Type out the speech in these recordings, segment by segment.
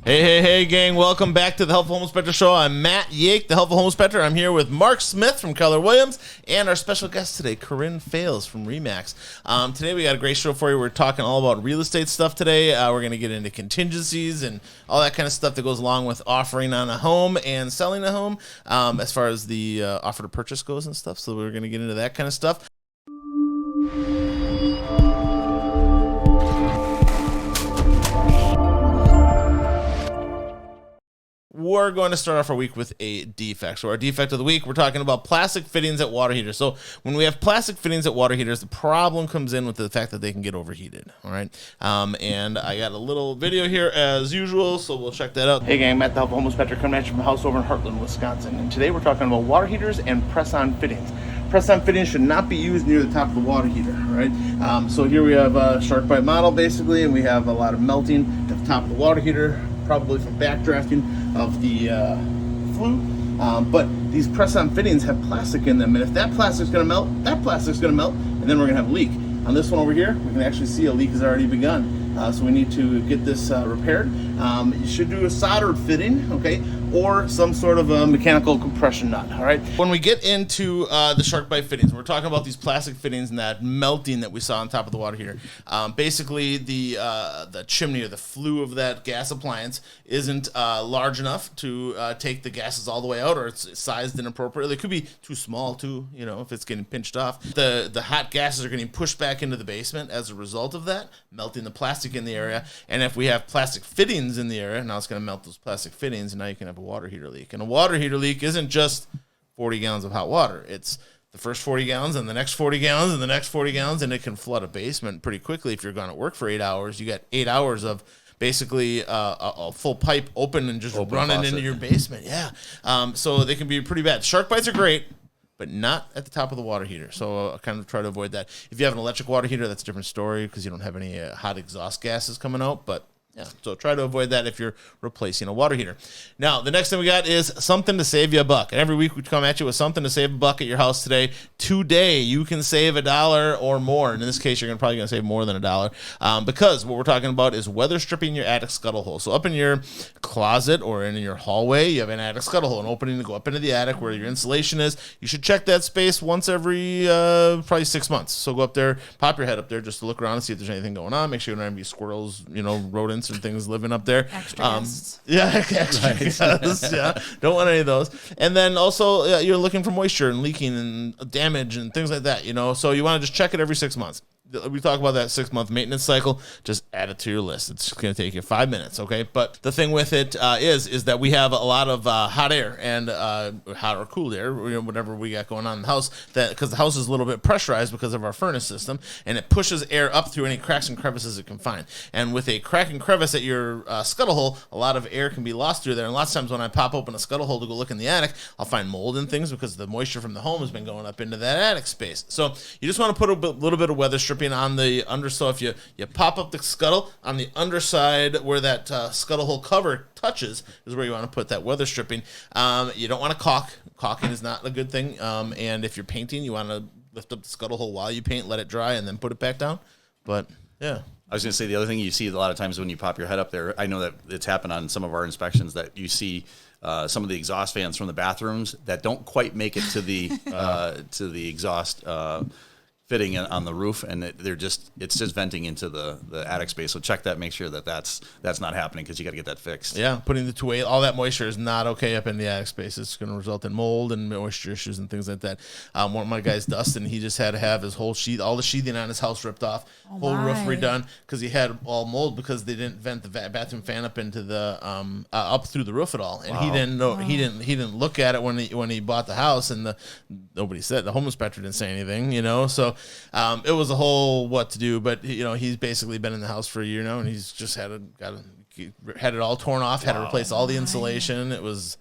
Hey, gang. Welcome back to the Helpful Home Inspector Show. I'm Matt Yake, the Helpful Home Inspector. I'm here with Mark Smith from Keller Williams and our special guest today, Corinne Fales from RE/MAX. Today we got a great show for you. We're talking all about real estate stuff today. We're going to get into contingencies and all that kind of stuff that goes along with offering on a home and selling a home as far as the offer to purchase goes and stuff. So we're going to get into that kind of stuff. We're going to start off our week with a defect. So our defect of the week, we're talking about plastic fittings at water heaters. So when we have plastic fittings at water heaters, the problem comes in with the fact that they can get overheated. All right. And I got a little video here as usual, so we'll check that out. Hey gang, Matt the Helpful Home Inspector coming at you from a house over in Heartland, Wisconsin. And today we're talking about water heaters and press-on fittings. Press-on fittings should not be used near the top of the water heater, all right? So here we have a shark bite model basically, and we have a lot of melting at the top of the water heater, probably from backdrafting of the flue. But these press-on fittings have plastic in them, and if that plastic's gonna melt, that plastic's gonna melt, and then we're gonna have a leak. On this one over here, we can actually see a leak has already begun. So we need to get this repaired. You should do a soldered fitting, okay, or some sort of a mechanical compression nut, all right? When we get into the shark bite fittings, we're talking about these plastic fittings and that melting that we saw on top of the water heater. Basically, the chimney or the flue of that gas appliance isn't large enough to take the gases all the way out, or it's sized inappropriately. It could be too small too, you know, if it's getting pinched off. The hot gases are getting pushed back into the basement as a result of that, melting the plastic in the area. And if we have plastic fittings in the area, now it's going to melt those plastic fittings, and now you can have a water heater leak. And a water heater leak isn't just 40 gallons of hot water. It's the first 40 gallons and the next 40 gallons and the next 40 gallons, and it can flood a basement pretty quickly. If you're going to work for 8 hours, you got 8 hours of basically a full pipe open and just running into your basement. Yeah. So they can be pretty bad. Shark bites are great, but not at the top of the water heater. So kind of try to avoid that. If you have an electric water heater, that's a different story because you don't have any hot exhaust gases coming out. But yeah, so try to avoid that if you're replacing a water heater. Now, the next thing we got is something to save you a buck. And every week we come at you with something to save a buck at your house today. Today, you can save $1 or more. And in this case, you're probably going to save more than $1 because what we're talking about is weather stripping your attic scuttle hole. So up in your closet or in your hallway, you have an attic scuttle hole, an opening to go up into the attic where your insulation is. You should check that space once every probably 6 months. So go up there, pop your head up there just to look around and see if there's anything going on. Make sure you don't have any squirrels, rodents and things living up there. Extra guests. Yeah, extra guests. Yeah, don't want any of those. And then also you're looking for moisture and leaking and damage and things like that. So you want to just check it every 6 months. We talk about that 6-month maintenance cycle. Just add it to your list. It's going to take you 5 minutes, okay? But the thing with it is that we have a lot of hot air and hot or cool air, whatever we got going on in the house, because the house is a little bit pressurized because of our furnace system, and it pushes air up through any cracks and crevices it can find. And with a crack and crevice at your scuttle hole, a lot of air can be lost through there. And lots of times when I pop open a scuttle hole to go look in the attic, I'll find mold and things because the moisture from the home has been going up into that attic space. So you just want to put a little bit of weather stripping on the under. So if you pop up the scuttle on the underside where that scuttle hole cover touches is where you want to put that weather stripping. You don't want to caulk. Caulking is not a good thing. And if you're painting, you want to lift up the scuttle hole while you paint, let it dry, and then put it back down. But yeah. I was going to say the other thing you see a lot of times when you pop your head up there, I know that it's happened on some of our inspections that you see some of the exhaust fans from the bathrooms that don't quite make it to the exhaust fitting on the roof, and it's just venting into the attic space. So check that, make sure that that's not happening because you got to get that fixed. Yeah, putting the two-way, all that moisture is not okay up in the attic space. It's going to result in mold and moisture issues and things like that. One of my guys, Dustin, he just had to have his whole all the sheathing on his house ripped off, whole roof redone because he had all mold because they didn't vent the bathroom fan up into the up through the roof at all, and he didn't know. He didn't look at it when he bought the house, and nobody said, the home inspector didn't say anything, so. It was a whole what to do, but he's basically been in the house for a year now, and he's just had it all torn off, had to replace all the insulation. It was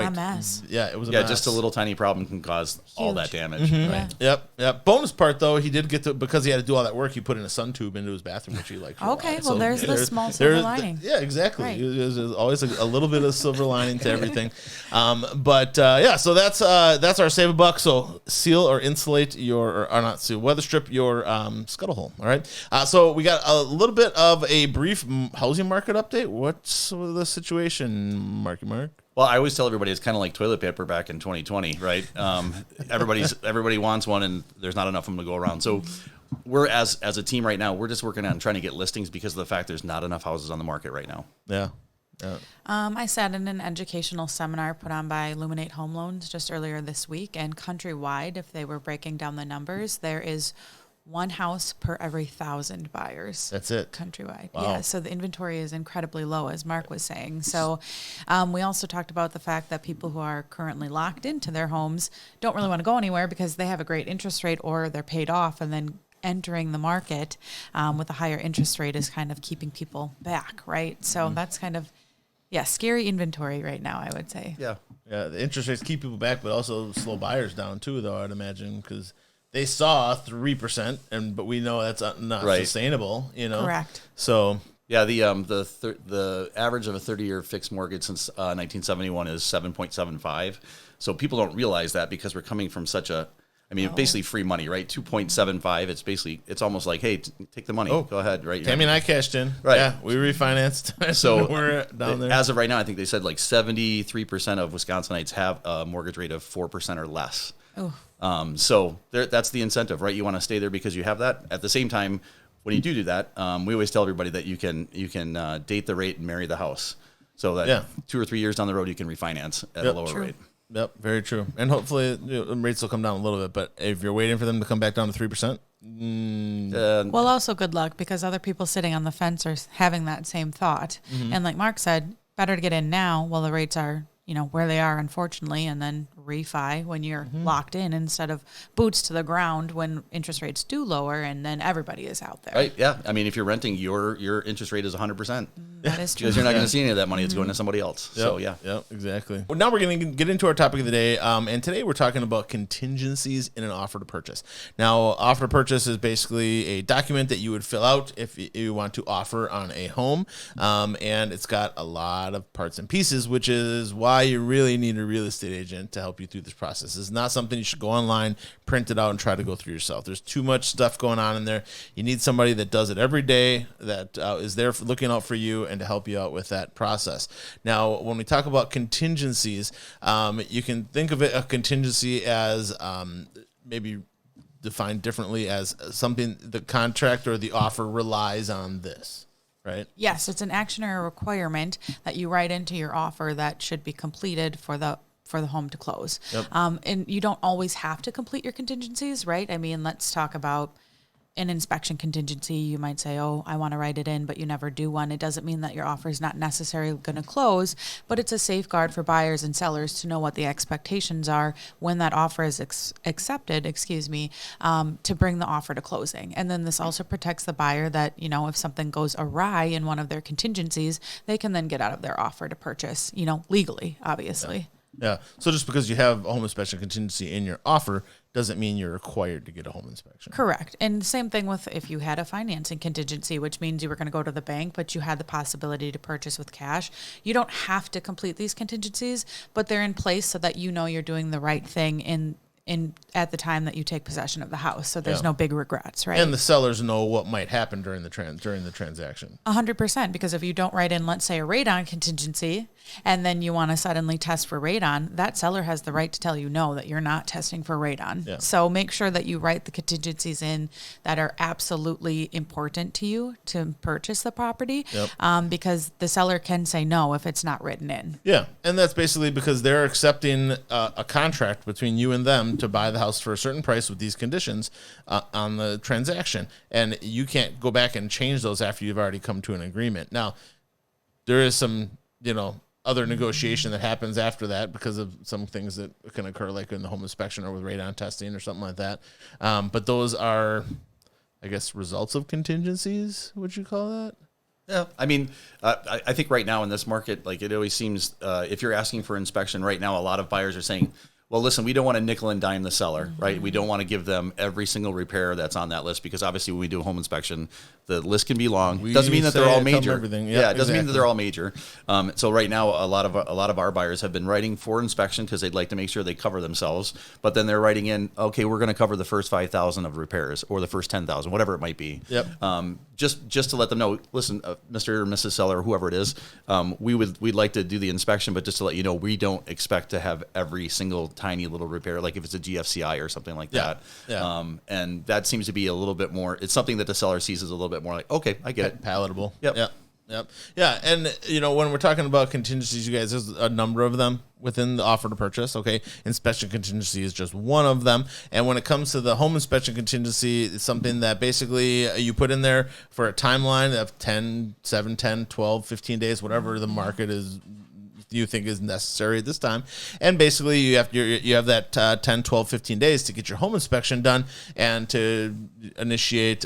quite a mess. Yeah, it was a Yeah, mess. just a little tiny problem can cause all that damage. Yeah. Yep. Bonus part though, he did get to, because he had to do all that work. He put in a sun tube into his bathroom, which he liked. Okay, well, there's the small silver lining. Yeah, exactly. Right. There's always a little bit of silver lining to everything. So that's our save a buck. So seal or insulate or not seal, weather strip your scuttle hole. All right. So we got a little bit of a brief housing market update. What's the situation, Marky Mark? Well, I always tell everybody it's kind of like toilet paper back in 2020, right? Everybody wants one, and there's not enough of them to go around. So we're as a team right now, we're just working on trying to get listings because of the fact there's not enough houses on the market right now. Yeah. I sat in an educational seminar put on by Illuminate Home Loans just earlier this week, and countrywide, if they were breaking down the numbers, there is one house per every 1,000 buyers. That's it. Countrywide. Wow. Yeah, so the inventory is incredibly low, as Mark was saying. So we also talked about the fact that people who are currently locked into their homes don't really want to go anywhere because they have a great interest rate or they're paid off, and then entering the market with a higher interest rate is kind of keeping people back, right? So that's kind of, scary inventory right now, I would say. Yeah. Yeah, the interest rates keep people back, but also slow buyers down too, though, I'd imagine, because they saw 3%, but we know that's not sustainable, Correct. So Yeah, the average of a 30-year fixed mortgage since 1971 is 7.75. So people don't realize that because we're coming from such a, basically free money, right? 2.75. It's almost like, hey, take the money. Go ahead, right? Tammy and I cashed in. Right. Yeah, we refinanced. So we're down there. As of right now, I think they said like 73% of Wisconsinites have a mortgage rate of 4% or less. Oh. So that's the incentive, right? You want to stay there because you have that. At the same time, when you do that, we always tell everybody that you can date the rate and marry the house, so that 2 or 3 years down the road you can refinance at a lower rate. Yep, very true. And hopefully rates will come down a little bit. But if you're waiting for them to come back down to 3%, well, also good luck, because other people sitting on the fence are having that same thought. And like Mark said, better to get in now while the rates are where they are, unfortunately, and then refi when you're locked in, instead of boots to the ground when interest rates do lower and then everybody is out there. Right. Yeah. If you're renting, your interest rate is 100%. That is true. Because you're not going to see any of that money. It's going to somebody else. Yep, So, yeah. Yep, exactly. Well, now we're going to get into our topic of the day. And today we're talking about contingencies in an offer to purchase. Now, offer to purchase is basically a document that you would fill out if you want to offer on a home. And it's got a lot of parts and pieces, which is why you really need a real estate agent to help you through this process. It's not something you should go online, print it out, and try to go through yourself. There's too much stuff going on in there. You need somebody that does it every day, that is there looking out for you and to help you out with that process. Now, when we talk about contingencies, you can think of a contingency as maybe defined differently as something the contract or the offer relies on this. Right? Yes, it's an action or a requirement that you write into your offer that should be completed for the home to close. Yep. And you don't always have to complete your contingencies, right? Let's talk about an inspection contingency. You might say, oh, I want to write it in, but you never do one. It doesn't mean that your offer is not necessarily going to close, but it's a safeguard for buyers and sellers to know what the expectations are when that offer is accepted, to bring the offer to closing. And then this also protects the buyer that, if something goes awry in one of their contingencies, they can then get out of their offer to purchase, legally, obviously. Yeah. So just because you have a home inspection contingency in your offer doesn't mean you're required to get a home inspection. Correct. And same thing with if you had a financing contingency, which means you were going to go to the bank, but you had the possibility to purchase with cash. You don't have to complete these contingencies, but they're in place so that you're doing the right thing in at the time that you take possession of the house. So there's no big regrets, right? And the sellers know what might happen during the transaction. 100%, because if you don't write in, let's say, a radon contingency, and then you want to suddenly test for radon, that seller has the right to tell you no, that you're not testing for radon. Yeah. So make sure that you write the contingencies in that are absolutely important to you to purchase the property, because the seller can say no if it's not written in. Yeah, and that's basically because they're accepting a contract between you and them to buy the house for a certain price with these conditions on the transaction, and you can't go back and change those after you've already come to an agreement. Now, there is some, other negotiation that happens after that because of some things that can occur, like in the home inspection or with radon testing or something like that. But those are, I guess, results of contingencies. Would you call that? Yeah, I mean, I think right now in this market, like it always seems, if you're asking for inspection right now, a lot of buyers are saying, well, listen, we don't want to nickel and dime the seller, right? We don't want to give them every single repair that's on that list because obviously when we do a home inspection, the list can be long. Doesn't mean that they're all major. Everything. Yeah, it doesn't mean that they're all major. So right now, a lot of our buyers have been writing for inspection because they'd like to make sure they cover themselves. But then they're writing in, okay, we're going to cover the first 5,000 of repairs or the first 10,000, whatever it might be. Yep. Just to let them know, listen, Mr. or Mrs. Seller, whoever it is, we'd like to do the inspection, but just to let you know, we don't expect to have every single tiny little repair, like if it's a GFCI or something like that. Yeah. And that seems to be a little bit more. It's something that the seller sees as a little bit more like, okay, I get it. Palatable. Yep. Yeah. And, when we're talking about contingencies, you guys, there's a number of them within the offer to purchase. Okay. Inspection contingency is just one of them. And when it comes to the home inspection contingency, it's something that basically you put in there for a timeline of 7, 10, 12, 15 days, whatever the market is you think is necessary at this time. And basically you have that 10, 12, 15 days to get your home inspection done and to initiate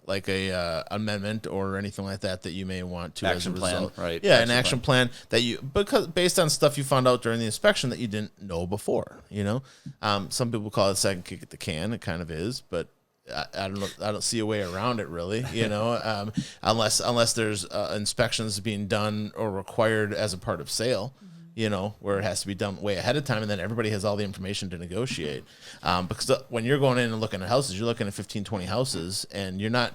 like a amendment or anything like that you may want to action as a plan, result. right? Yeah, an action plan that because based on stuff you found out during the inspection that you didn't know before. Some people call it a second kick at the can. It kind of is, but I don't know. I don't see a way around it really. Unless there's inspections being done or required as a part of sale. Where it has to be done way ahead of time, and then everybody has all the information to negotiate. Because when you're going in and looking at houses, you're looking at 15, 20 houses, and you're not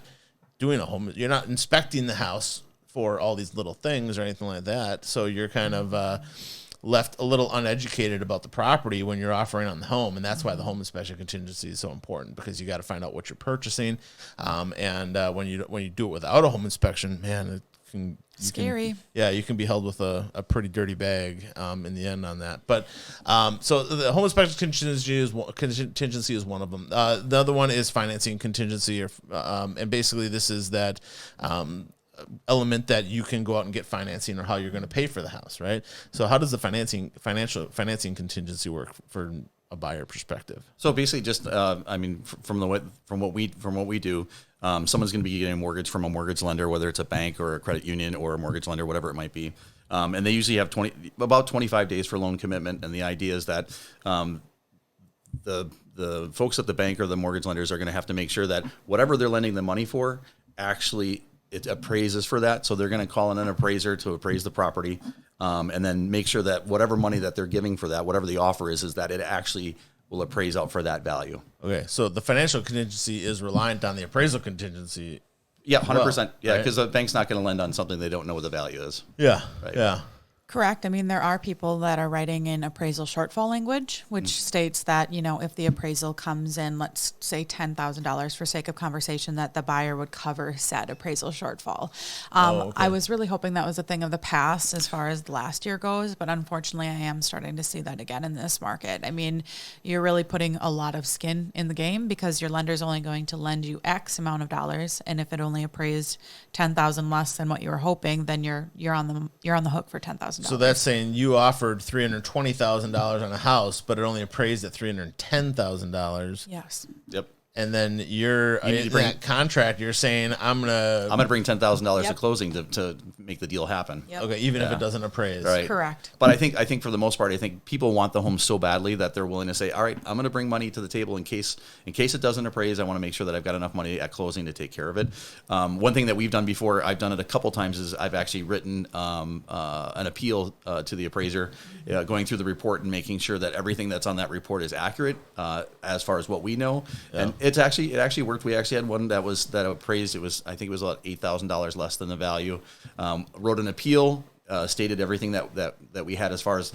doing you're not inspecting the house for all these little things or anything like that. So you're kind of left a little uneducated about the property when you're offering on the home, and that's why the home inspection contingency is so important, because you got to find out what you're purchasing. And when you do it without a home inspection, man, Scary. You can be held with a pretty dirty bag in the end on that. But so the home inspection contingency is one of them. The other one is financing contingency, and basically this is that element that you can go out and get financing or how you're going to pay for the house, right? So how does the financing contingency work for a buyer perspective? So basically, just from what we do, someone's going to be getting a mortgage from a mortgage lender, whether it's a bank or a credit union or a mortgage lender, whatever it might be, and they usually have about 25 days for loan commitment. And the idea is that the folks at the bank or the mortgage lenders are going to have to make sure that whatever they're lending the money for actually it appraises for that. So they're going to call in an appraiser to appraise the property, and then make sure that whatever money that they're giving for that, whatever the offer is that it actually will appraise out for that value. Okay, so the financial contingency is reliant on the appraisal contingency. Yeah, 100%. Yeah, because right? the bank's not going to lend on something they don't know what the value is. Yeah, right. Yeah. Correct. I mean, there are people that are writing in appraisal shortfall language, which states that, if the appraisal comes in, let's say $10,000 for sake of conversation, that the buyer would cover said appraisal shortfall. Okay. I was really hoping that was a thing of the past as far as last year goes, but unfortunately I am starting to see that again in this market. I mean, you're really putting a lot of skin in the game because your lender's only going to lend you X amount of dollars, and if it only appraised $10,000 less than what you were hoping, then you're on the hook for $10,000. So that's saying you offered $320,000 on a house, but it only appraised at $310,000. Yes. Yep. And then in that contract, you're saying I'm gonna bring $10,000 Yep. to closing to make the deal happen. Yep. Okay, even if it doesn't appraise. Right. Correct. But I think for the most part, I think people want the home so badly that they're willing to say, all right, I'm going to bring money to the table in case it doesn't appraise. I want to make sure that I've got enough money at closing to take care of it. One thing that we've done before, I've done it a couple times, is I've actually written an appeal to the appraiser, going through the report and making sure that everything that's on that report is accurate as far as what we know. Yeah. And it actually worked. We actually had one that appraised. I think it was about $8,000 less than the value. Wrote an appeal, stated everything that we had as far as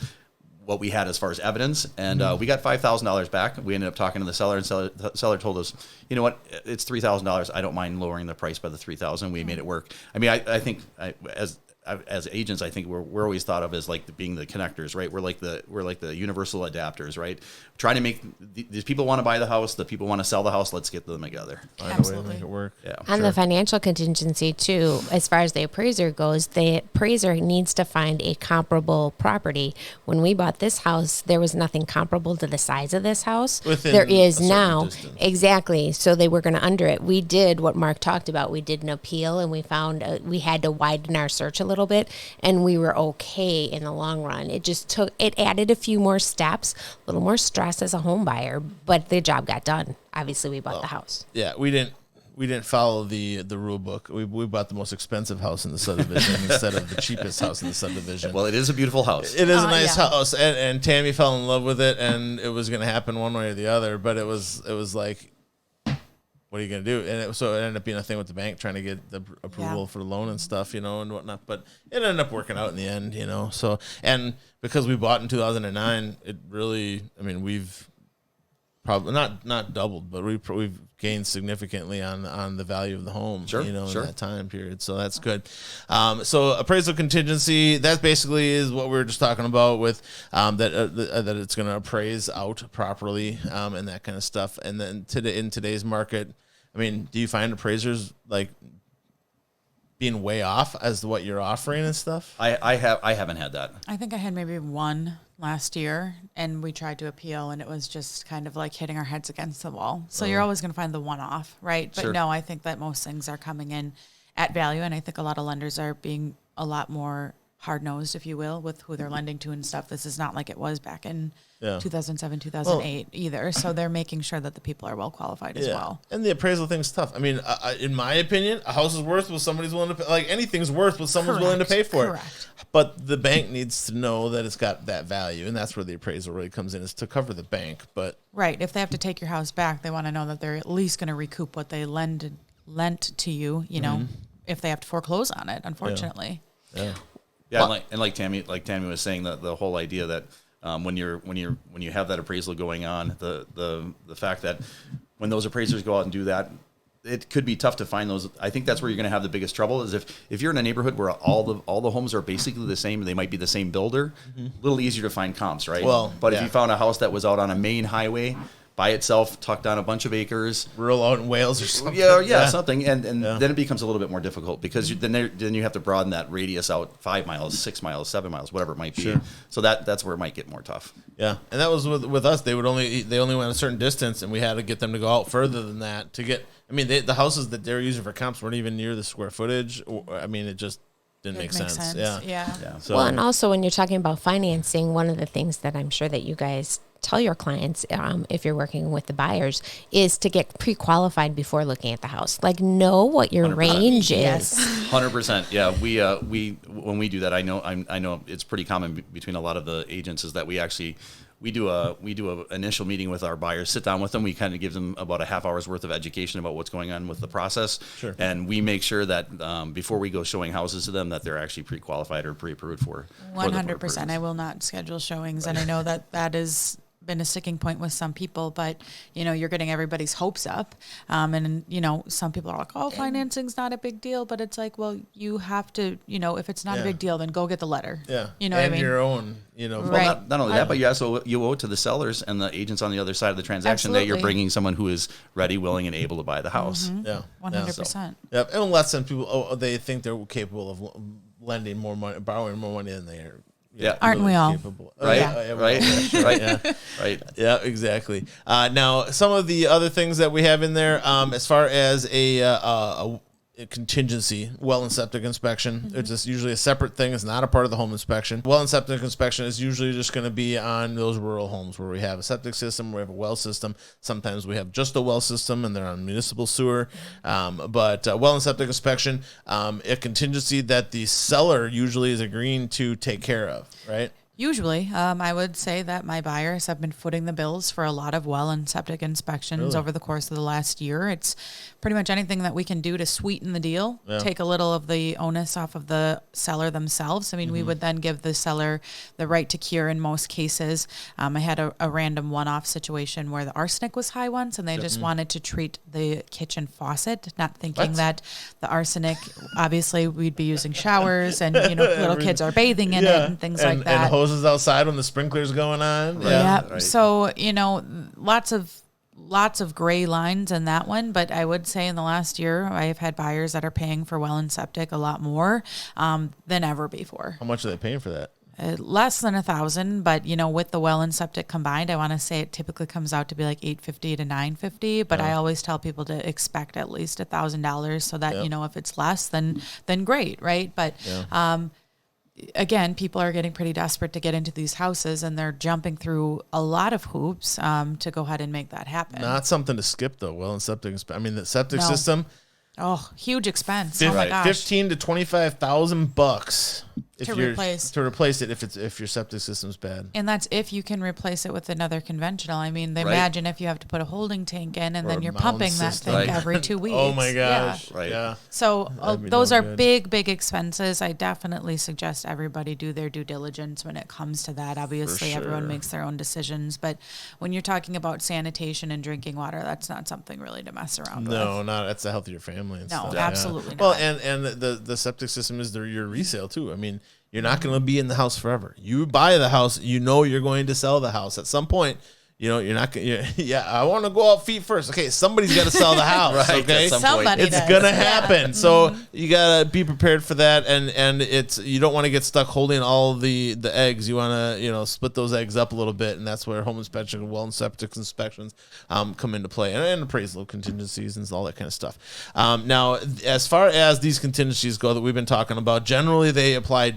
what we had as far as evidence, and we got $5,000 back. We ended up talking to the seller, and the seller told us, you know what, it's $3,000. I don't mind lowering the price by the $3,000. We made it work. I mean, I think as as agents, I think we're always thought of as like being the connectors, right? We're like the universal adapters, right? Trying to make these people want to buy the house, the people want to sell the house. Let's get them together. Absolutely. Make it work. Yeah. On the financial contingency too, as far as the appraiser goes, the appraiser needs to find a comparable property. When we bought this house, there was nothing comparable to the size of this house. Within there is a certain now. distance. Exactly. So they were going to under it. We did what Mark talked about. We did an appeal, and we found we had to widen our search a little bit, and we were okay in the long run. It added a few more steps, a little more stress as a home buyer, but the job got done. Obviously, we bought the house. Yeah, we didn't follow the rule book. We bought the most expensive house in the subdivision instead of the cheapest house in the subdivision. Well, it is a beautiful house. It is a nice yeah. house, and Tammy fell in love with it, and it was going to happen one way or the other. But it was like, what are you going to do? And so it ended up being a thing with the bank trying to get the approval for the loan and stuff, and whatnot. But it ended up working out in the end, So, and because we bought in 2009, it really, we've probably not doubled, but we've gained significantly on the value of the home, in that time period. So that's good. So appraisal contingency, that basically is what we were just talking about with that it's going to appraise out properly and that kind of stuff. And then in today's market, do you find appraisers like being way off as to what you're offering and stuff? I haven't had that. I think I had maybe one last year, and we tried to appeal, and it was just kind of like hitting our heads against the wall. So you're always going to find the one-off, right? But Sure. no, I think that most things are coming in at value, and I think a lot of lenders are being a lot more hard-nosed, if you will, with who they're lending to and stuff. This is not like it was back in 2007, 2008 either. So they're making sure that the people are well qualified as well. And the appraisal thing's tough. In my opinion, a house is worth what somebody's willing to pay. Like anything's worth what someone's willing to pay for it. But the bank needs to know that it's got that value, and that's where the appraisal really comes in, is to cover the bank. But right, if they have to take your house back, they want to know that they're at least going to recoup what they lent to you. If they have to foreclose on it, unfortunately. Yeah, and like Tammy was saying, that the whole idea that when you have that appraisal going on, the fact that when those appraisers go out and do that, it could be tough to find those. I think that's where you're going to have the biggest trouble, is if you're in a neighborhood where all the homes are basically the same, they might be the same builder, a little easier to find comps, right? Well, but if you found a house that was out on a main highway by itself, tucked on a bunch of acres, rural out in Wales or something. Something, and then it becomes a little bit more difficult, because then you have to broaden that radius out 5 miles, 6 miles, 7 miles, whatever it might be. Sure. So that's where it might get more tough. Yeah, and that was with us. They only went a certain distance, and we had to get them to go out further than that to get. The houses that they were using for comps weren't even near the square footage. It just didn't make sense. Yeah. So, well, and also when you're talking about financing, one of the things that I'm sure that you guys tell your clients, if you're working with the buyers, is to get pre-qualified before looking at the house. Like, know what your 100%. range Yes. is. 100%. Yeah, we when we do that, I know it's pretty common between a lot of the agents, is that we do a initial meeting with our buyers, sit down with them. We kind of give them about a half hour's worth of education about what's going on with the process. Sure. And we make sure that before we go showing houses to them, that they're actually pre-qualified or pre-approved for. 100%. I will not schedule showings, and I know that is been a sticking point with some people, but you're getting everybody's hopes up, and some people are like, oh, financing's not a big deal, but it's like, well, you have to, if it's not a big deal, then go get the letter. And what I mean? Your own, Well, right. not only that, but you owe it to the sellers and the agents on the other side of the transaction. Absolutely. That you're bringing someone who is ready, willing, and able to buy the house. Mm-hmm. 100%. Yeah, and less than people, they think they're capable of lending more money, borrowing more money than they are. Aren't we all? Capable. Right, right. Yeah, exactly. Now, some of the other things that we have in there, as far as a contingency, well and septic inspection, it's just usually a separate thing. It's not a part of the home inspection. Well and septic inspection is usually just going to be on those rural homes where we have a septic system, we have a well system. Sometimes we have just a well system and they're on municipal sewer. But well and septic inspection, a contingency that the seller usually is agreeing to take care of, right? Usually, I would say that my buyers have been footing the bills for a lot of well and septic inspections Really? over the course of the last year. It's pretty much anything that we can do to sweeten the deal, take a little of the onus off of the seller themselves. I mean, we would then give the seller the right to cure in most cases. I had a random one-off situation where the arsenic was high once, and they just wanted to treat the kitchen faucet, not thinking that the arsenic, obviously, we'd be using showers, and little kids are bathing in it and things like that. And hoses outside when the sprinkler's going on. Right. Yeah. Right. So, lots of gray lines in that one. But I would say in the last year, I've had buyers that are paying for well and septic a lot more than ever before. How much are they paying for that? Less than $1,000, but with the well and septic combined, I want to say it typically comes out to be like $850 to $950. But I always tell people to expect at least $1,000 so that if it's less, then great, right? But again, people are getting pretty desperate to get into these houses, and they're jumping through a lot of hoops to go ahead and make that happen. Not something to skip though. Well and septic. I mean, the septic No. system. Oh, huge expense. Oh my gosh. $15,000 to $25,000 To replace it if your septic system's bad. And that's if you can replace it with another conventional. I mean, imagine if you have to put a holding tank in and Or then a you're mound pumping that system. thing every 2 weeks. Oh my gosh. Yeah. Right. Yeah. So That'd be those no are good. big expenses. I definitely suggest everybody do their due diligence when it comes to that. Obviously, everyone sure. makes their own decisions. But when you're talking about sanitation and drinking water, that's not something really to mess around with. No, that's the health of your family and No, stuff. absolutely Well, not. and the septic system is your resale too. I mean, you're not going to be in the house forever. You buy the house, you're going to sell the house at some point. You're not going to, I want to go out feet first. Okay, somebody's got to sell the house, Right, okay? at some point. Somebody It's does. going to Yeah. happen. So you got to be prepared for that. And you don't want to get stuck holding all the eggs. You want to, split those eggs up a little bit. And that's where home inspection and well and septic inspections come into play. And appraisal contingencies and all that kind of stuff. Now, as far as these contingencies go that we've been talking about, generally they apply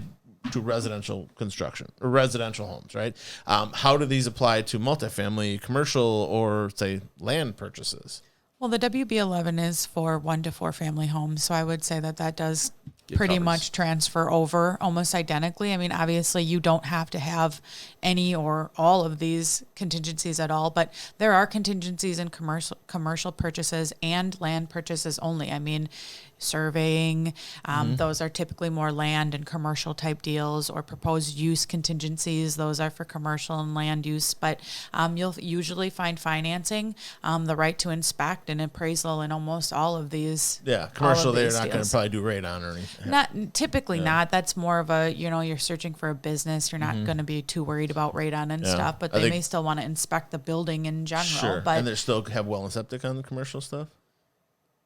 to residential construction or residential homes, right? How do these apply to multifamily, commercial, or say land purchases? Well, the WB11 is for 1 to 4 family homes. So I would say that does It pretty covers. much transfer over almost identically. I mean, obviously you don't have to have any or all of these contingencies at all, but there are contingencies in commercial purchases and land purchases only. I mean, surveying, those are typically more land and commercial type deals, or proposed use contingencies. Those are for commercial and land use, but you'll usually find financing, the right to inspect and appraisal in almost all of these. Yeah, commercial, all of they're these not going deals. to probably do radon or anything. Not typically not. That's more of a, you're searching for a business. You're not going to be too worried about radon and stuff, but Are they they- may still want to inspect the building in general. Sure. But And they still have well and septic on the commercial stuff?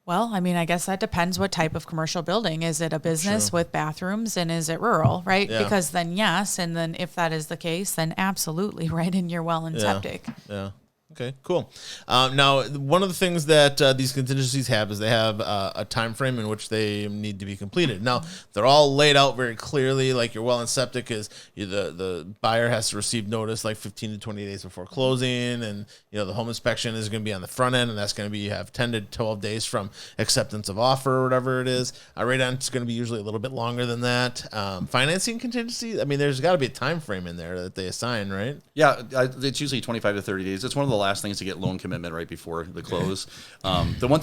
well, I mean, I guess that depends what type of commercial building. Is it a business True. with bathrooms, and is it rural, right? Yeah. Because then yes, and then if that is the case, then absolutely right in your well and Yeah. septic. Yeah. Okay, cool. Now, one of the things that these contingencies have is they have a time frame in which they need to be completed. Now, they're all laid out very clearly. Like your well and septic is the buyer has to receive notice like 15 to 20 days before closing, and the home inspection is going to be on the front end, and that's going to be you have 10 to 12 days from acceptance of offer or whatever it is. Radon is going to be usually a little bit longer than that. Financing contingency. I mean, there's got to be a time frame in there that they assign, right? Yeah, it's usually 25 to 30 days. It's one of the last things to get loan commitment right before the close. The one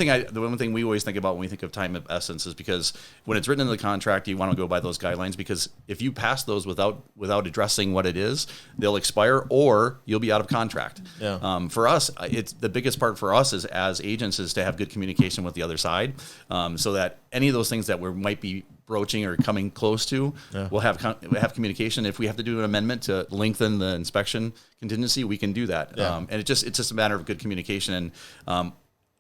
thing we always think about when we think of time of essence is because when it's written in the contract, you want to go by those guidelines, because if you pass those without addressing what it is, they'll expire or you'll be out of contract. Yeah. For us, it's the biggest part for us as agents is to have good communication with the other side, so that any of those things that we might be broaching or coming close to, we'll have communication. If we have to do an amendment to lengthen the inspection contingency, we can do that. Yeah. And it's just a matter of good communication. And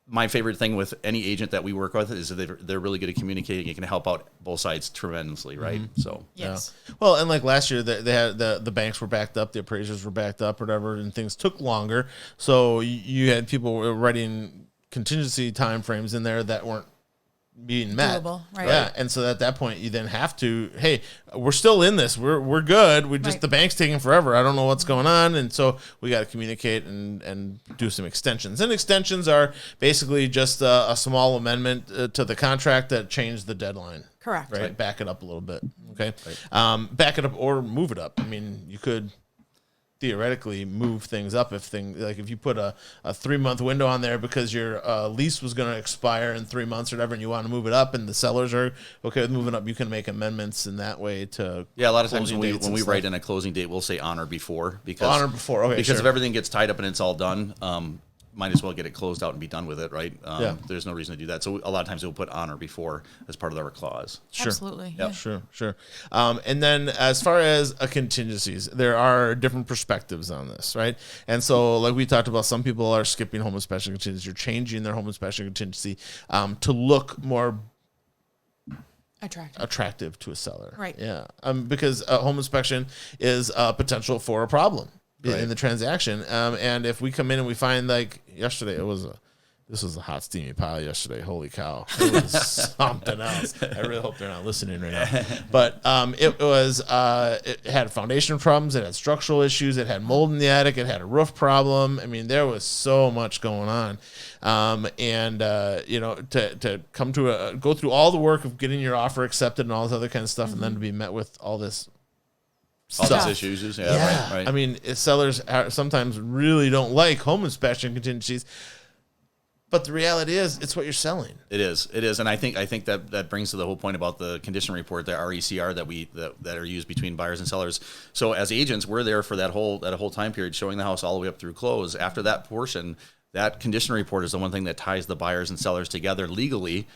my favorite thing with any agent that we work with is that they're really good at communicating. It can help out both sides tremendously, right? So Yes. Yeah. Well, and like last year, they had the banks were backed up, the appraisers were backed up, or whatever, and things took longer. So you had people writing contingency time frames in there that weren't being met. Doable, right. Yeah, and so at that point, you then have to, hey, we're still in this. We're good. We just Right. the bank's taking forever. I don't know what's going on, and so we got to communicate and do some extensions. And extensions are basically just a small amendment to the contract that changed the deadline. Correct. Right. Back it up a little bit. Okay. Back it up or move it up. I mean, you could theoretically move things up if you put a 3-month window on there because your lease was going to expire in 3 months or whatever, and you want to move it up, and the sellers are okay with moving up, you can make amendments in that way to. Yeah, a lot of times when we write in a closing date, we'll say on or before because Okay, because if everything gets tied up and it's all done, might as well get it closed out and be done with it, right? Yeah. There's no reason to do that. So a lot of times we'll put on or before as part of our clause. Sure. Absolutely. Yeah, sure. And then as far as contingencies, there are different perspectives on this, right? And so like we talked about, some people are skipping home inspection contingency or changing their home inspection contingency to look more attractive to a seller. Right. Yeah. Because a home inspection is a potential for a problem Right. in the transaction. And if we come in and we find, like yesterday, this was a hot, steamy pile yesterday. Holy cow. It was something else. I really hope they're not listening right now. But it had foundation problems. It had structural issues. It had mold in the attic. It had a roof problem. I mean, there was so much going on. To come to go through all the work of getting your offer accepted and all this other kind of stuff, and then to be met with all this All stuff. these issues. Yeah. Right. I mean, sellers sometimes really don't like home inspection contingencies. But the reality is, it's what you're selling. It is, and I think that brings to the whole point about the condition report, the RECR that are used between buyers and sellers. So as agents, we're there for that whole time period, showing the house all the way up through close. After that portion, that condition report is the one thing that ties the buyers and sellers together legally.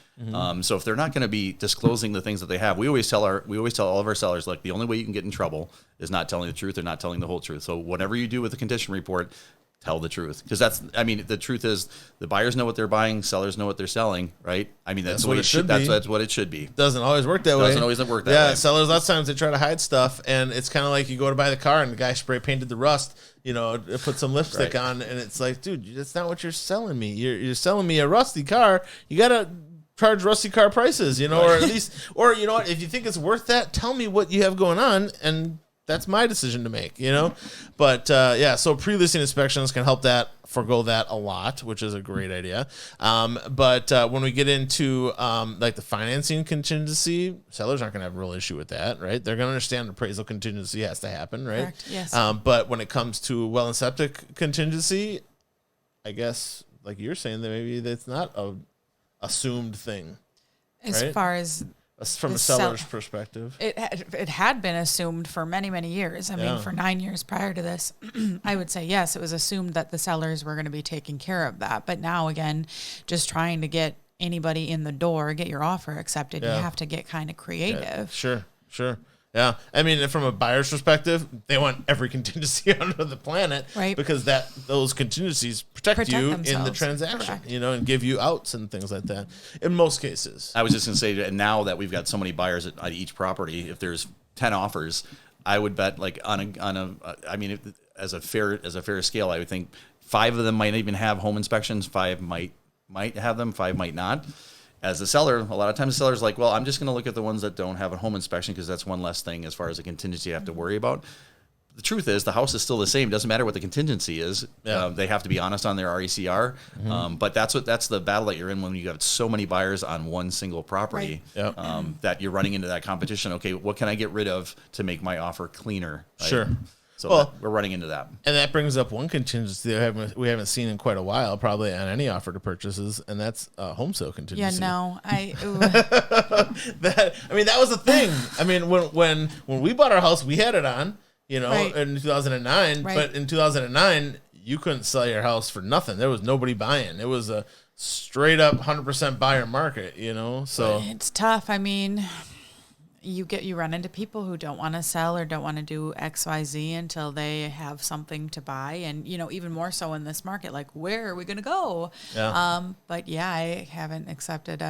So if they're not going to be disclosing the things that they have, we always tell all of our sellers, like, the only way you can get in trouble is not telling the truth or not telling the whole truth. So whatever you do with the condition report, tell the truth, because the truth is the buyers know what they're buying, sellers know what they're selling, right? I mean, that's what it should be. That's what it should be. Doesn't always work that way. Doesn't always work that way. Yeah, sellers, lots of times they try to hide stuff, and it's kind of like you go to buy the car and the guy spray painted the rust, put some lipstick on, and it's like, dude, that's not what you're selling me. You're selling me a rusty car. You gotta charge rusty car prices, or at least, or you know what? If you think it's worth that, tell me what you have going on, and that's my decision to make, But so pre-listing inspections can help forgo that a lot, which is a great idea. But when we get into like the financing contingency, sellers aren't going to have a real issue with that, right? They're going to understand appraisal contingency has to happen, right? Correct, yes. But when it comes to well and septic contingency, I guess, like you're saying, that maybe that's not a assumed thing. As right? far as from a seller's perspective, it had been assumed for many, many years. I mean, for 9 years prior to this, I would say yes, it was assumed that the sellers were going to be taking care of that. But now, again, just trying to get anybody in the door, get your offer accepted, you have to get kind of creative. Yeah, sure. Yeah, I mean, from a buyer's perspective, they want every contingency under the planet, right? Because those contingencies protect you themselves. in the transaction, Correct. and give you outs and things like that. In most cases, I was just going to say, and now that we've got so many buyers at each property, if there's 10 offers, I would bet, like as a fair scale, I would think 5 of them might even have home inspections, 5 might have them, 5 might not. As a seller, a lot of times the seller's like, well, I'm just going to look at the ones that don't have a home inspection because that's one less thing as far as a contingency I have to worry about. The truth is, the house is still the same. It doesn't matter what the contingency is. Yeah. They have to be honest on their RECR. But that's the battle that you're in when you have so many buyers on one single property, Right. that you're running into that competition. Okay, what can I get rid of to make my offer cleaner? Right? Sure. So we're running into that. And that brings up one contingency that we haven't seen in quite a while, probably on any offer to purchases, and that's home sale contingency. Yeah, no, that was a thing. I mean, when we bought our house, we had it on, Right. in 2009. Right. But in 2009, you couldn't sell your house for nothing. There was nobody buying. It was a straight up 100% buyer market. So it's tough. I mean, you run into people who don't want to sell or don't want to do XYZ until they have something to buy, and even more so in this market, like, where are we going to go? Yeah. But yeah, I haven't accepted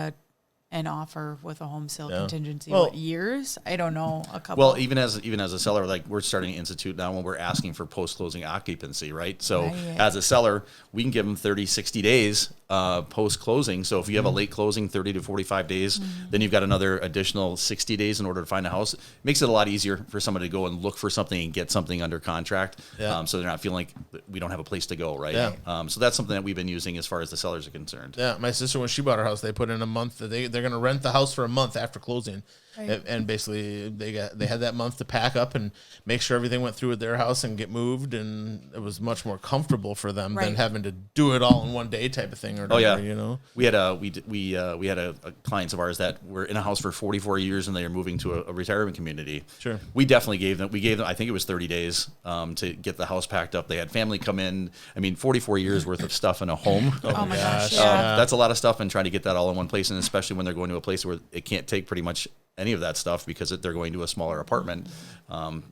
an offer with a home sale contingency. Well, what years? I don't know. A couple. Well, even as a seller, like, we're starting to institute now when we're asking for post-closing occupancy, right? So Right. as a seller, we can give them 30, 60 days post closing. So if you have a late closing, 30 to 45 days, then you've got another additional 60 days in order to find a house. It makes it a lot easier for somebody to go and look for something and get something under contract. Yeah. So they're not feeling like we don't have a place to go, right? Yeah. So that's something that we've been using as far as the sellers are concerned. Yeah, my sister, when she bought her house, they put in a month that they're going to rent the house for a month after closing. Right. And basically they had that month to pack up and make sure everything went through with their house and get moved, and it was much more comfortable for them than having to do it all in one day type of thing or whatever, you know. We had a clients of ours that were in a house for 44 years and they are moving to a retirement community. Sure. We definitely gave them I think it was 30 days to get the house packed up. They had family come in. I mean, 44 years worth of stuff in a home. Oh my gosh. Yeah. That's a lot of stuff, and trying to get that all in one place, and especially when they're going to a place where it can't take pretty much any of that stuff because they're going to a smaller apartment.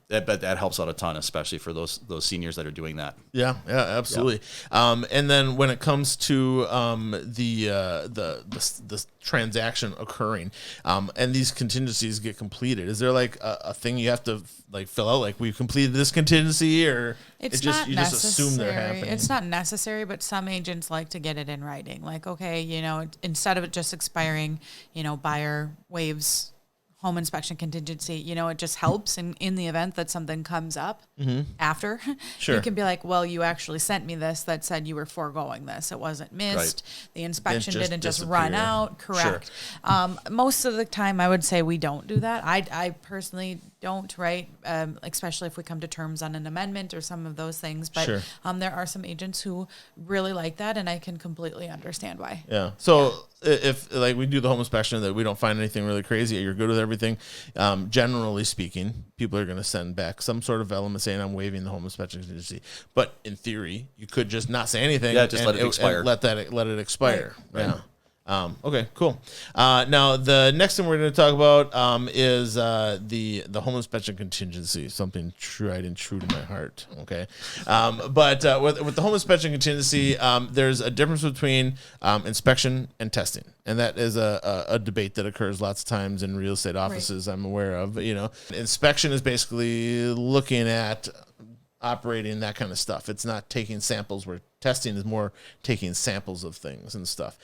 That helps out a ton, especially for those seniors that are doing that. Yeah, absolutely. Yeah. And then when it comes to the transaction occurring, and these contingencies get completed, is there like a thing you have to like fill out, like we've completed this contingency, or you just assume they're happening? It's not necessary, but some agents like to get it in writing. Like, okay, instead of it just expiring, buyer waives home inspection contingency, it just helps in the event that something comes up after. Sure. You can be like, well, you actually sent me this that said you were foregoing this. It wasn't missed. Right. The inspection didn't just disappear. run out. Correct. Sure. Most of the time, I would say we don't do that. I personally don't, right? Especially if we come to terms on an amendment or some of those things. But Sure. There are some agents who really like that, and I can completely understand why. Yeah. So if like we do the home inspection that we don't find anything really crazy, you're good with everything, generally speaking, people are going to send back some sort of element saying I'm waiving the home inspection contingency. But in theory, you could just not say anything. Yeah, just let it expire. And let it expire. Right. Yeah. Okay, cool. Now the next thing we're going to talk about is the home inspection contingency, something tried and true to my heart. Okay, but with the home inspection contingency, there's a difference between inspection and testing, and that is a debate that occurs lots of times in real estate offices. Right. I'm aware of. Inspection is basically looking at operating, that kind of stuff. It's not taking samples, where testing is more taking samples of things and stuff.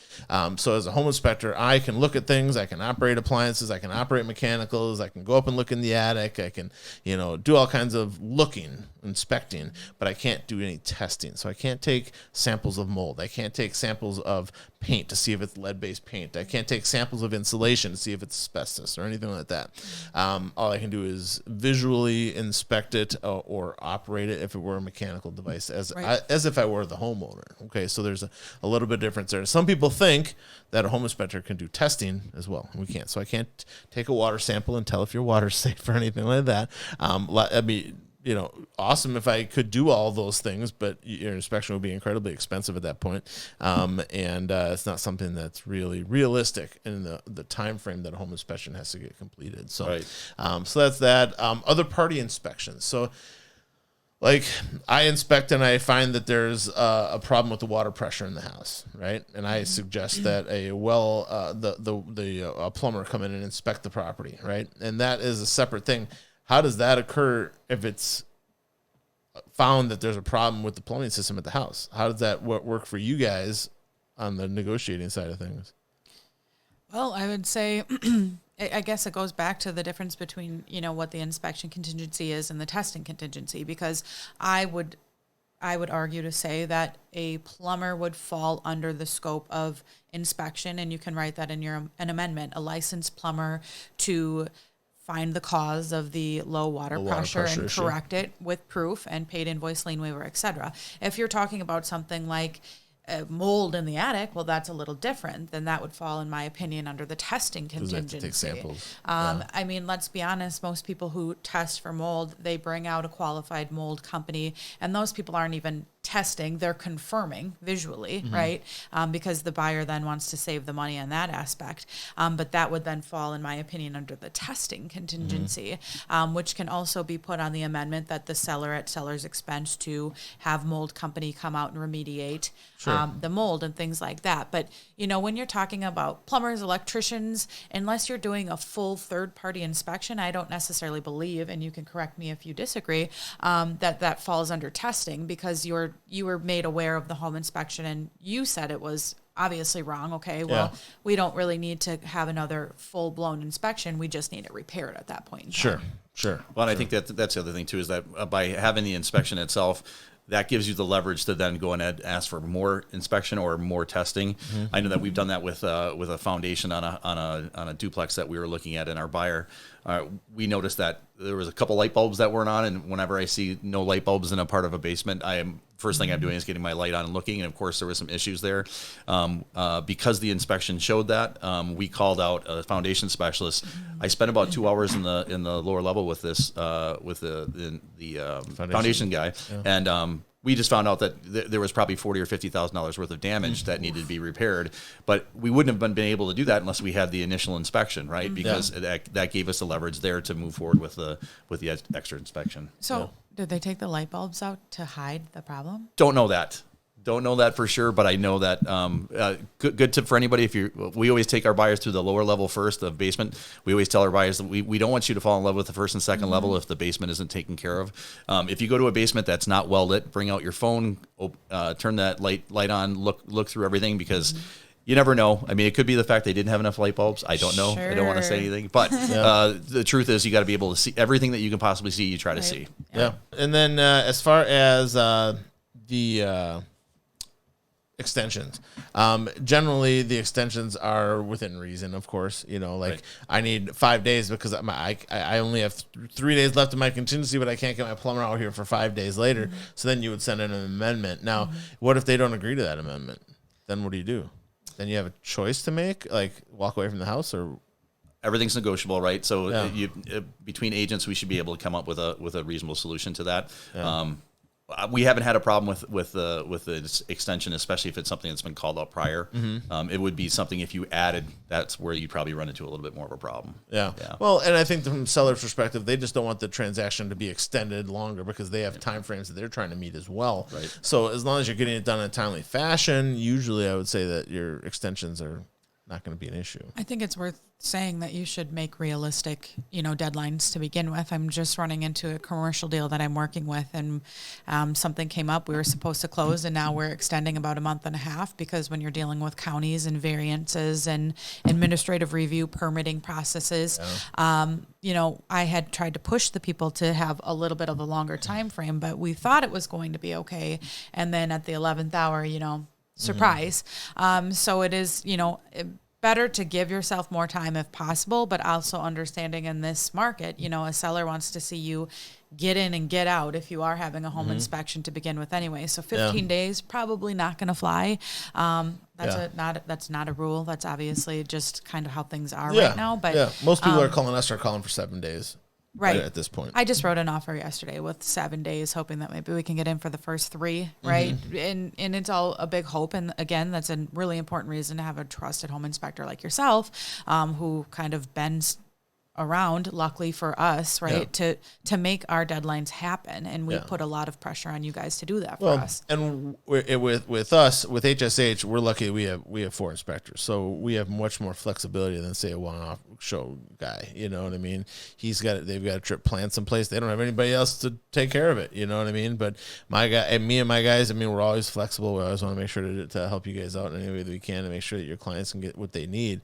So as a home inspector, I can look at things, I can operate appliances, I can operate mechanicals, I can go up and look in the attic, I can, do all kinds of looking, inspecting, but I can't do any testing. So I can't take samples of mold. I can't take samples of paint to see if it's lead-based paint. I can't take samples of insulation to see if it's asbestos or anything like that. All I can do is visually inspect it or operate it if it were a mechanical device, as if I were the homeowner. Okay, so there's a little bit of difference there. Some people think that a home inspector can do testing as well. We can't. So I can't take a water sample and tell if your water's safe or anything like that. That'd be awesome if I could do all those things, but your inspection would be incredibly expensive at that point. And it's not something that's really realistic in the time frame that a home inspection has to get completed. So, right. So that's that. Other party inspections. So, like, I inspect and I find that there's a problem with the water pressure in the house, right? And I suggest that a plumber come in and inspect the property, right? And that is a separate thing. How does that occur if it's found that there's a problem with the plumbing system at the house? How does that work for you guys on the negotiating side of things? Well, I would say, I guess it goes back to the difference between, what the inspection contingency is and the testing contingency, because I would argue to say that a plumber would fall under the scope of inspection, and you can write that in an amendment, a licensed plumber to find the cause of the low water pressure and correct it with proof and paid invoice, lien waiver, etc. If you're talking about something like mold in the attic, well, that's a little different. Then that would fall, in my opinion, under the testing contingency. Take samples. I mean, let's be honest. Most people who test for mold, they bring out a qualified mold company, and those people aren't even testing, they're confirming visually, right? Because the buyer then wants to save the money on that aspect. But that would then fall, in my opinion, under the testing contingency, which can also be put on the amendment that the seller at seller's expense to have mold company come out and remediate the mold and things like that. But, when you're talking about plumbers, electricians, unless you're doing a full third-party inspection, I don't necessarily believe, and you can correct me if you disagree, that falls under testing, because you were made aware of the home inspection and you said it was obviously wrong. Okay, well, we don't really need to have another full-blown inspection. We just need it repaired at that point in time. Sure. Well, and I think that's the other thing too, is that by having the inspection itself, that gives you the leverage to then go and ask for more inspection or more testing. I know that we've done that with a foundation on a duplex that we were looking at in our buyer. We noticed that there was a couple light bulbs that weren't on, and whenever I see no light bulbs in a part of a basement, first thing I'm doing is getting my light on and looking. And of course, there was some issues there. Because the inspection showed that, we called out a foundation specialist. I spent about 2 hours in the lower level with this with the foundation guy, and we just found out that there was probably $40,000 or $50,000 worth of damage that needed to be repaired. But we wouldn't have been able to do that unless we had the initial inspection, right? Because that gave us the leverage there to move forward with the extra inspection. So did they take the light bulbs out to hide the problem? Don't know that for sure, but I know that good tip for anybody. We always take our buyers through the lower level first, the basement. We always tell our buyers that we don't want you to fall in love with the first and second level if the basement isn't taken care of. If you go to a basement that's not well lit, bring out your phone, turn that light on, look through everything, because you never know. I mean, it could be the fact they didn't have enough light bulbs. I don't know. Sure. I don't want to say anything, but the truth is, you got to be able to see everything that you can possibly see. You try to see. Yeah. And then as far as the extensions, generally the extensions are within reason, of course. I need 5 days because I only have 3 days left in my contingency, but I can't get my plumber out here for 5 days later. So then you would send in an amendment. Now, what if they don't agree to that amendment? Then what do? Then you have a choice to make, like walk away from the house, or everything's negotiable, right? So between agents, we should be able to come up with a reasonable solution to that. We haven't had a problem with the extension, especially if it's something that's been called out prior. It would be something, if you added, that's where you'd probably run into a little bit more of a problem. Yeah. Well, and I think from seller's perspective, they just don't want the transaction to be extended longer because they have time frames that they're trying to meet as well. Right. So as long as you're getting it done in a timely fashion, usually I would say that your extensions are not going to be an issue. I think it's worth saying that you should make realistic, deadlines to begin with. I'm just running into a commercial deal that I'm working with, and something came up. We were supposed to close, and now we're extending about a month and a half, because when you're dealing with counties and variances and administrative review permitting processes, I had tried to push the people to have a little bit of a longer time frame, but we thought it was going to be okay. And then at the 11th hour, surprise. So it is, better to give yourself more time if possible, but also understanding in this market, a seller wants to see you get in and get out if you are having a home inspection to begin with anyway. So 15 days, probably not going to fly. That's not a rule. That's obviously just kind of how things are right now. But most people are calling for 7 days. Right. At this point. I just wrote an offer yesterday with 7 days, hoping that maybe we can get in for the first 3, right? And it's all a big hope. And again, that's a really important reason to have a trusted home inspector like yourself, who kind of bends around, luckily for us, right, to make our deadlines happen. And we put a lot of pressure on you guys to do that for us. And with us, with HSH, we're lucky we have 4 inspectors. So we have much more flexibility than, say, a one-off show guy. You know what I mean? They've got a trip planned someplace. They don't have anybody else to take care of it. You know what I mean? But my guy and me and my guys, we're always flexible. We always want to make sure to help you guys out in any way that we can to make sure that your clients can get what they need.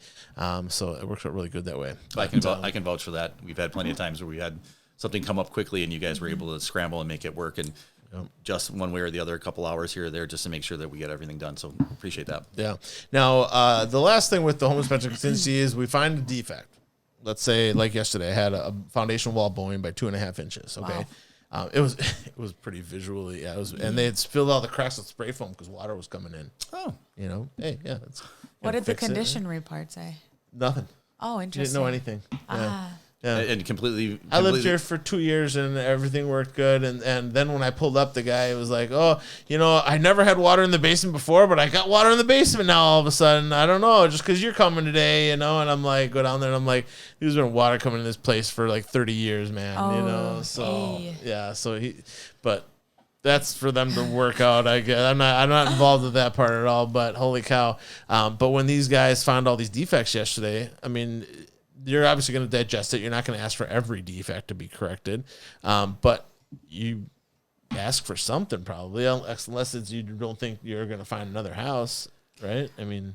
So it works out really good that way. I can vouch for that. We've had plenty of times where we had something come up quickly and you guys were able to scramble and make it work, and just one way or the other, a couple hours here or there, just to make sure that we get everything done. So appreciate that. Yeah. Now, the last thing with the home inspection contingency is we find a defect. Let's say, like yesterday, I had a foundation wall bowing by 2.5 inches. Okay. Wow. It was pretty visually. Yeah. And they had filled all the cracks with spray foam because water was coming in. Oh. Hey, yeah. What did the condition report say? Nothing. Oh, interesting. Didn't know anything. Yeah. And completely. I lived here for 2 years and everything worked good. And then when I pulled up, the guy was like, "Oh, I never had water in the basement before, but I got water in the basement now all of a sudden. I don't know, just because you're coming today, And I'm like, go down there and I'm like, there's been water coming in this place for like 30 years, man. So yeah, but that's for them to work out. I guess I'm not involved with that part at all. But holy cow! But when these guys found all these defects yesterday, you're obviously going to digest it. You're not going to ask for every defect to be corrected, but you ask for something probably, unless you don't think you're going to find another house. right? I mean,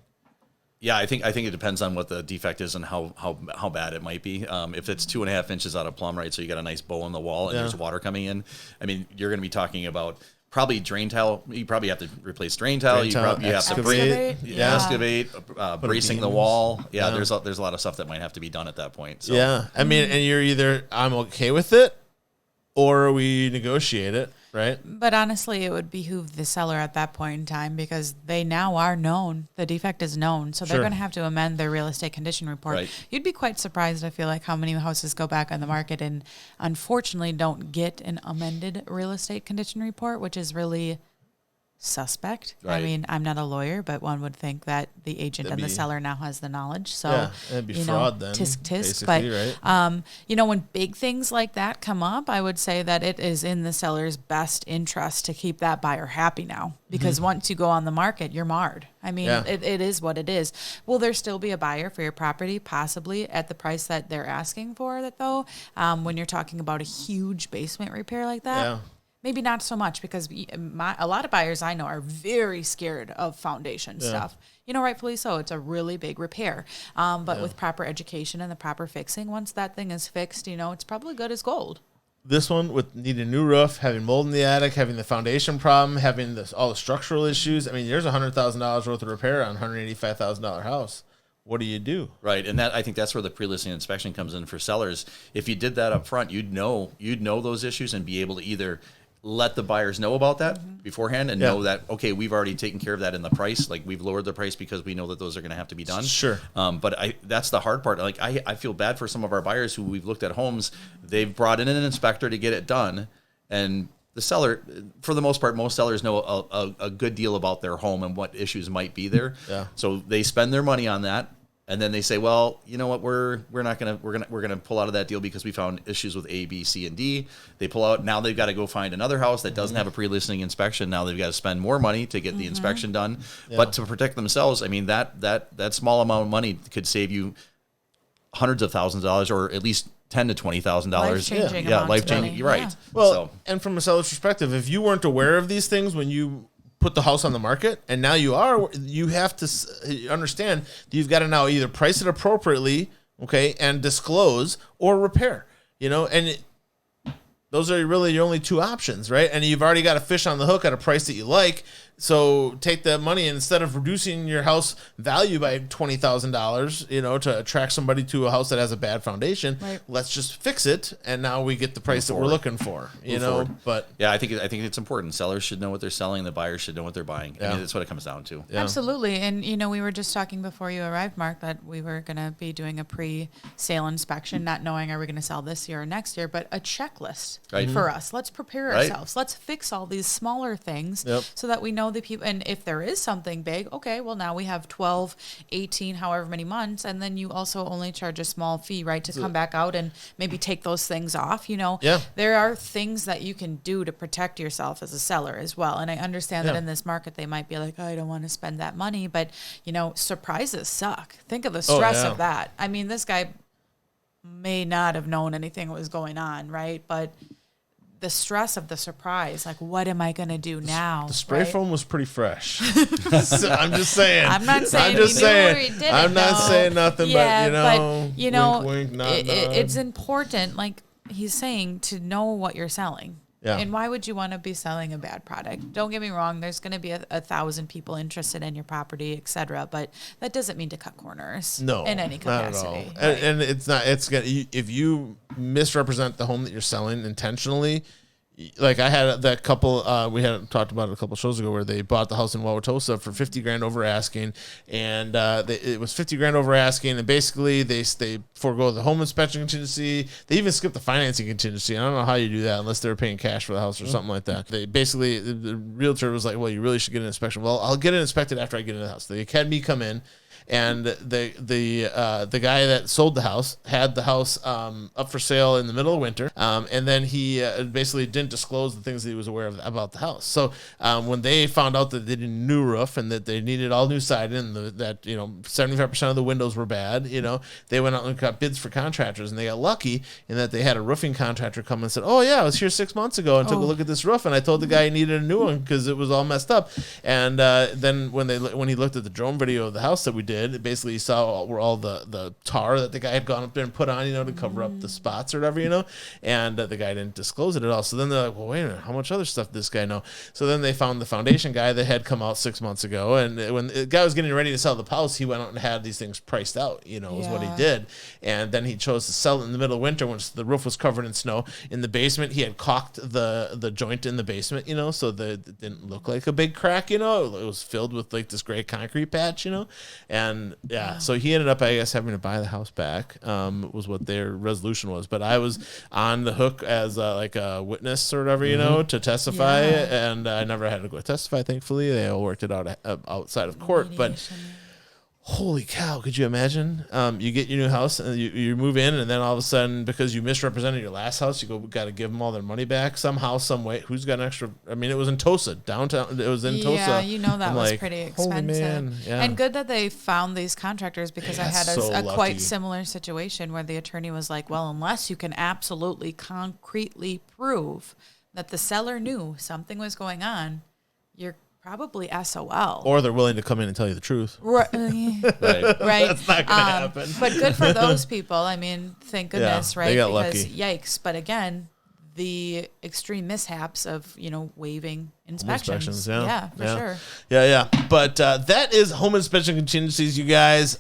yeah, I think it depends on what the defect is and how bad it might be. If it's 2.5 inches out of plumb, right, so you got a nice bow in the wall and there's water coming in, I mean, you're going to be talking about probably drain tile. You probably have to replace drain tile. You probably have to excavate, bracing the wall. Yeah, there's a lot of stuff that might have to be done at that point. So. Yeah, I mean, and you're either I'm okay with it, or we negotiate it, right? But honestly, it would behoove the seller at that point in time because they now are known. The defect is known. So they're going to have to amend their real estate condition report. Right. You'd be quite surprised, I feel like, how many houses go back on the market and unfortunately don't get an amended real estate condition report, which is really suspect. Right. I mean, I'm not a lawyer, but one would think that the agent and the seller now has the knowledge. So, it'd be fraud then. Tisk tisk. But, right? When big things like that come up, I would say that it is in the seller's best interest to keep that buyer happy now. Because once you go on the market, you're marred. I mean, it is what it is. Will there still be a buyer for your property, possibly at the price that they're asking for it, though? When you're talking about a huge basement repair like that? Yeah. Maybe not so much because a lot of buyers I know are very scared of foundation stuff. Rightfully so. It's a really big repair. But with proper education and the proper fixing, once that thing is fixed, it's probably good as gold. This one with needing a new roof, having mold in the attic, having the foundation problem, having all the structural issues. I mean, there's $100,000 worth of repair on a $185,000 house. What do you do? Right, and I think that's where the pre-listing inspection comes in for sellers. If you did that up front, you'd know those issues and be able to either let the buyers know about that beforehand and know that, okay, we've already taken care of that in the price. Like, we've lowered the price because we know that those are going to have to be done. Sure. But that's the hard part. Like, I feel bad for some of our buyers who we've looked at homes. They've brought in an inspector to get it done. And the seller, for the most part, most sellers know a good deal about their home and what issues might be there. Yeah. So they spend their money on that. And then they say, well, you know what, we're gonna pull out of that deal because we found issues with A, B, C, and D. They pull out. Now they've got to go find another house that doesn't have a pre-listing inspection. Now they've got to spend more money to get the inspection done. Yeah. But to protect themselves, I mean, that small amount of money could save you hundreds of thousands of dollars, or at least $10,000 to $20,000. Life-changing. Yeah, life-changing. You're right. Yeah. Well, and from a seller's perspective, if you weren't aware of these things when you put the house on the market, and now you have to understand that you've got to now either price it appropriately, okay, and disclose, or repair, and those are really your only two options, right? And you've already got a fish on the hook at a price that you like. So take that money, and instead of reducing your house value by $20,000, to attract somebody to a house that has a bad foundation, let's just fix it, and now we get the price that we're looking for. But yeah, I think it's important. Sellers should know what they're selling. The buyers should know what they're buying. I mean, that's what it comes down to. Yeah. Absolutely. And we were just talking before you arrived, Mark, that we were going to be doing a pre-sale inspection, not knowing are we going to sell this year or next year, but a checklist for us. Let's prepare ourselves. Let's fix all these smaller things so that we know the people. And if there is something big, okay, well, now we have 12, 18, however many months, and then you also only charge a small fee, right, to come back out and maybe take those things off. There are things that you can do to protect yourself as a seller as well. And I understand that in this market they might be like, oh, I don't want to spend that money, but surprises suck. Think of the stress of that. I mean, this guy may not have known anything was going on, right? But the stress of the surprise, like, what am I going to do now? The spray foam was pretty fresh. So I'm just saying. I'm not saying. I'm not saying nothing, but wink, wink, nod, nod. It's important, like he's saying, to know what you're selling. Yeah. And why would you want to be selling a bad product? Don't get me wrong. There's going to be 1,000 people interested in your property, et cetera. But that doesn't mean to cut corners. No, in any capacity. Not at all. Right? And it's not. It's gonna, if you misrepresent the home that you're selling intentionally. Like I had that couple, we had talked about it a couple shows ago where they bought the house in Wauwatosa for $50,000 over asking, and it was $50,000 over asking, and basically they forego the home inspection contingency. They even skipped the financing contingency. I don't know how you do that unless they were paying cash for the house or something like that. They basically, the realtor was like, "Well, you really should get an inspection." Well, I'll get it inspected after I get in the house. They had me come in. and the guy that sold the house had the house up for sale in the middle of winter, and then he basically didn't disclose the things that he was aware of about the house. So when they found out that they did a new roof and that they needed all new siding, and that 75% of the windows were bad, they went out and got bids for contractors, and they got lucky in that they had a roofing contractor come and said, "Oh yeah, I was here 6 months ago and took a look at this roof, and I told the guy he needed a new one because it was all messed up." And then when he looked at the drone video of the house that we did, basically he saw all the tar that the guy had gone up there and put on, to cover up the spots or whatever, and the guy didn't disclose it at all. So then they're like, "Well, wait a minute, how much other stuff did this guy know?" So then they found the foundation guy that had come out 6 months ago, and when the guy was getting ready to sell the house, he went out and had these things priced out, is what he did. And then he chose to sell it in the middle of winter when the roof was covered in snow. In the basement, he had caulked the joint in the basement, so it didn't look like a big crack, it was filled with like this gray concrete patch, and so he ended up, I guess, having to buy the house back, was what their resolution was. But I was on the hook as like a witness or whatever, to testify, and I never had to go testify, thankfully. They all worked it out outside of court. Mediation. But holy cow, could you imagine? You get your new house and you move in, and then all of a sudden, because you misrepresented your last house, you got to give them all their money back somehow, some way. Who's got an extra? I mean, it was in Tulsa, downtown. It was in Tulsa. Yeah, that was pretty expensive. Man, yeah. And good that they found these contractors, because I had a quite similar situation where the attorney was like, "Well, unless you can absolutely concretely prove that the seller knew something was going on, you're probably SOL." Or they're willing to come in and tell you the truth. Right. Right. That's not going to happen. But good for those people. I mean, thank goodness, right? They got because lucky. Yikes. But again, the extreme mishaps of, waiving inspections. Yeah, for sure. Yeah. But that is home inspection contingencies, you guys.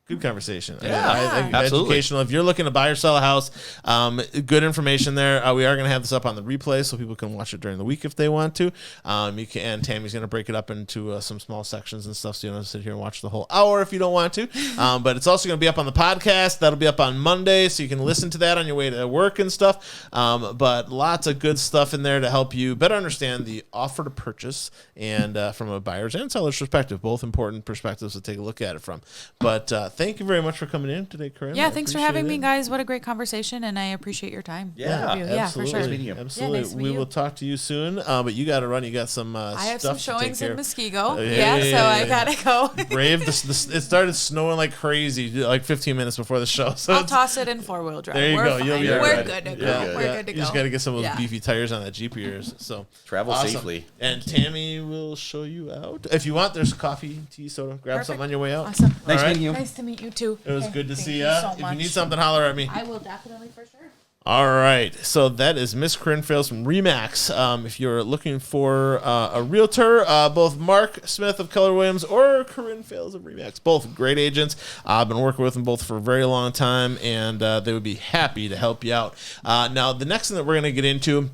Good conversation. Yeah, absolutely. Educational. If you're looking to buy or sell a house, good information there. We are going to have this up on the replay so people can watch it during the week if they want to. You can. And Tammy's going to break it up into some small sections and stuff, so you don't have to sit here and watch the whole hour if you don't want to. But it's also going to be up on the podcast. That'll be up on Monday, so you can listen to that on your way to work and stuff. But lots of good stuff in there to help you better understand the offer to purchase, and from a buyer's and seller's perspective, both important perspectives to take a look at it from. But thank you very much for coming in today, Corinne. Yeah, thanks for having me, guys. What a great conversation, and I appreciate your time. Yeah, for sure. Absolutely. Nice to meet we you. will talk to you soon. But you got to run. You got some I have stuff some showings to take in care of. Muskego. So I got to go. Brave. It started snowing like crazy like 15 minutes before the show. So I'll toss it in 4-wheel drive. There you go. Fine. You'll be We're good to go. Yeah, We're good to go. You just got to get some of those beefy tires on that Jeep of yours. So travel safely. And Tammy will show you out. If you want, there's coffee, tea, soda. Grab something on your way out. Awesome. Nice meeting you. Nice to meet you too. It was good to see you. So If you much. need something, holler at me. I will definitely, for sure. All right, so that is Miss Corinne Fales from Remax. If you're looking for a realtor, both Mark Smith of Keller Williams or Corinne Fales of Remax, both great agents. I've been working with them both for a very long time, and they would be happy to help you out. Now, the next thing that we're going to get into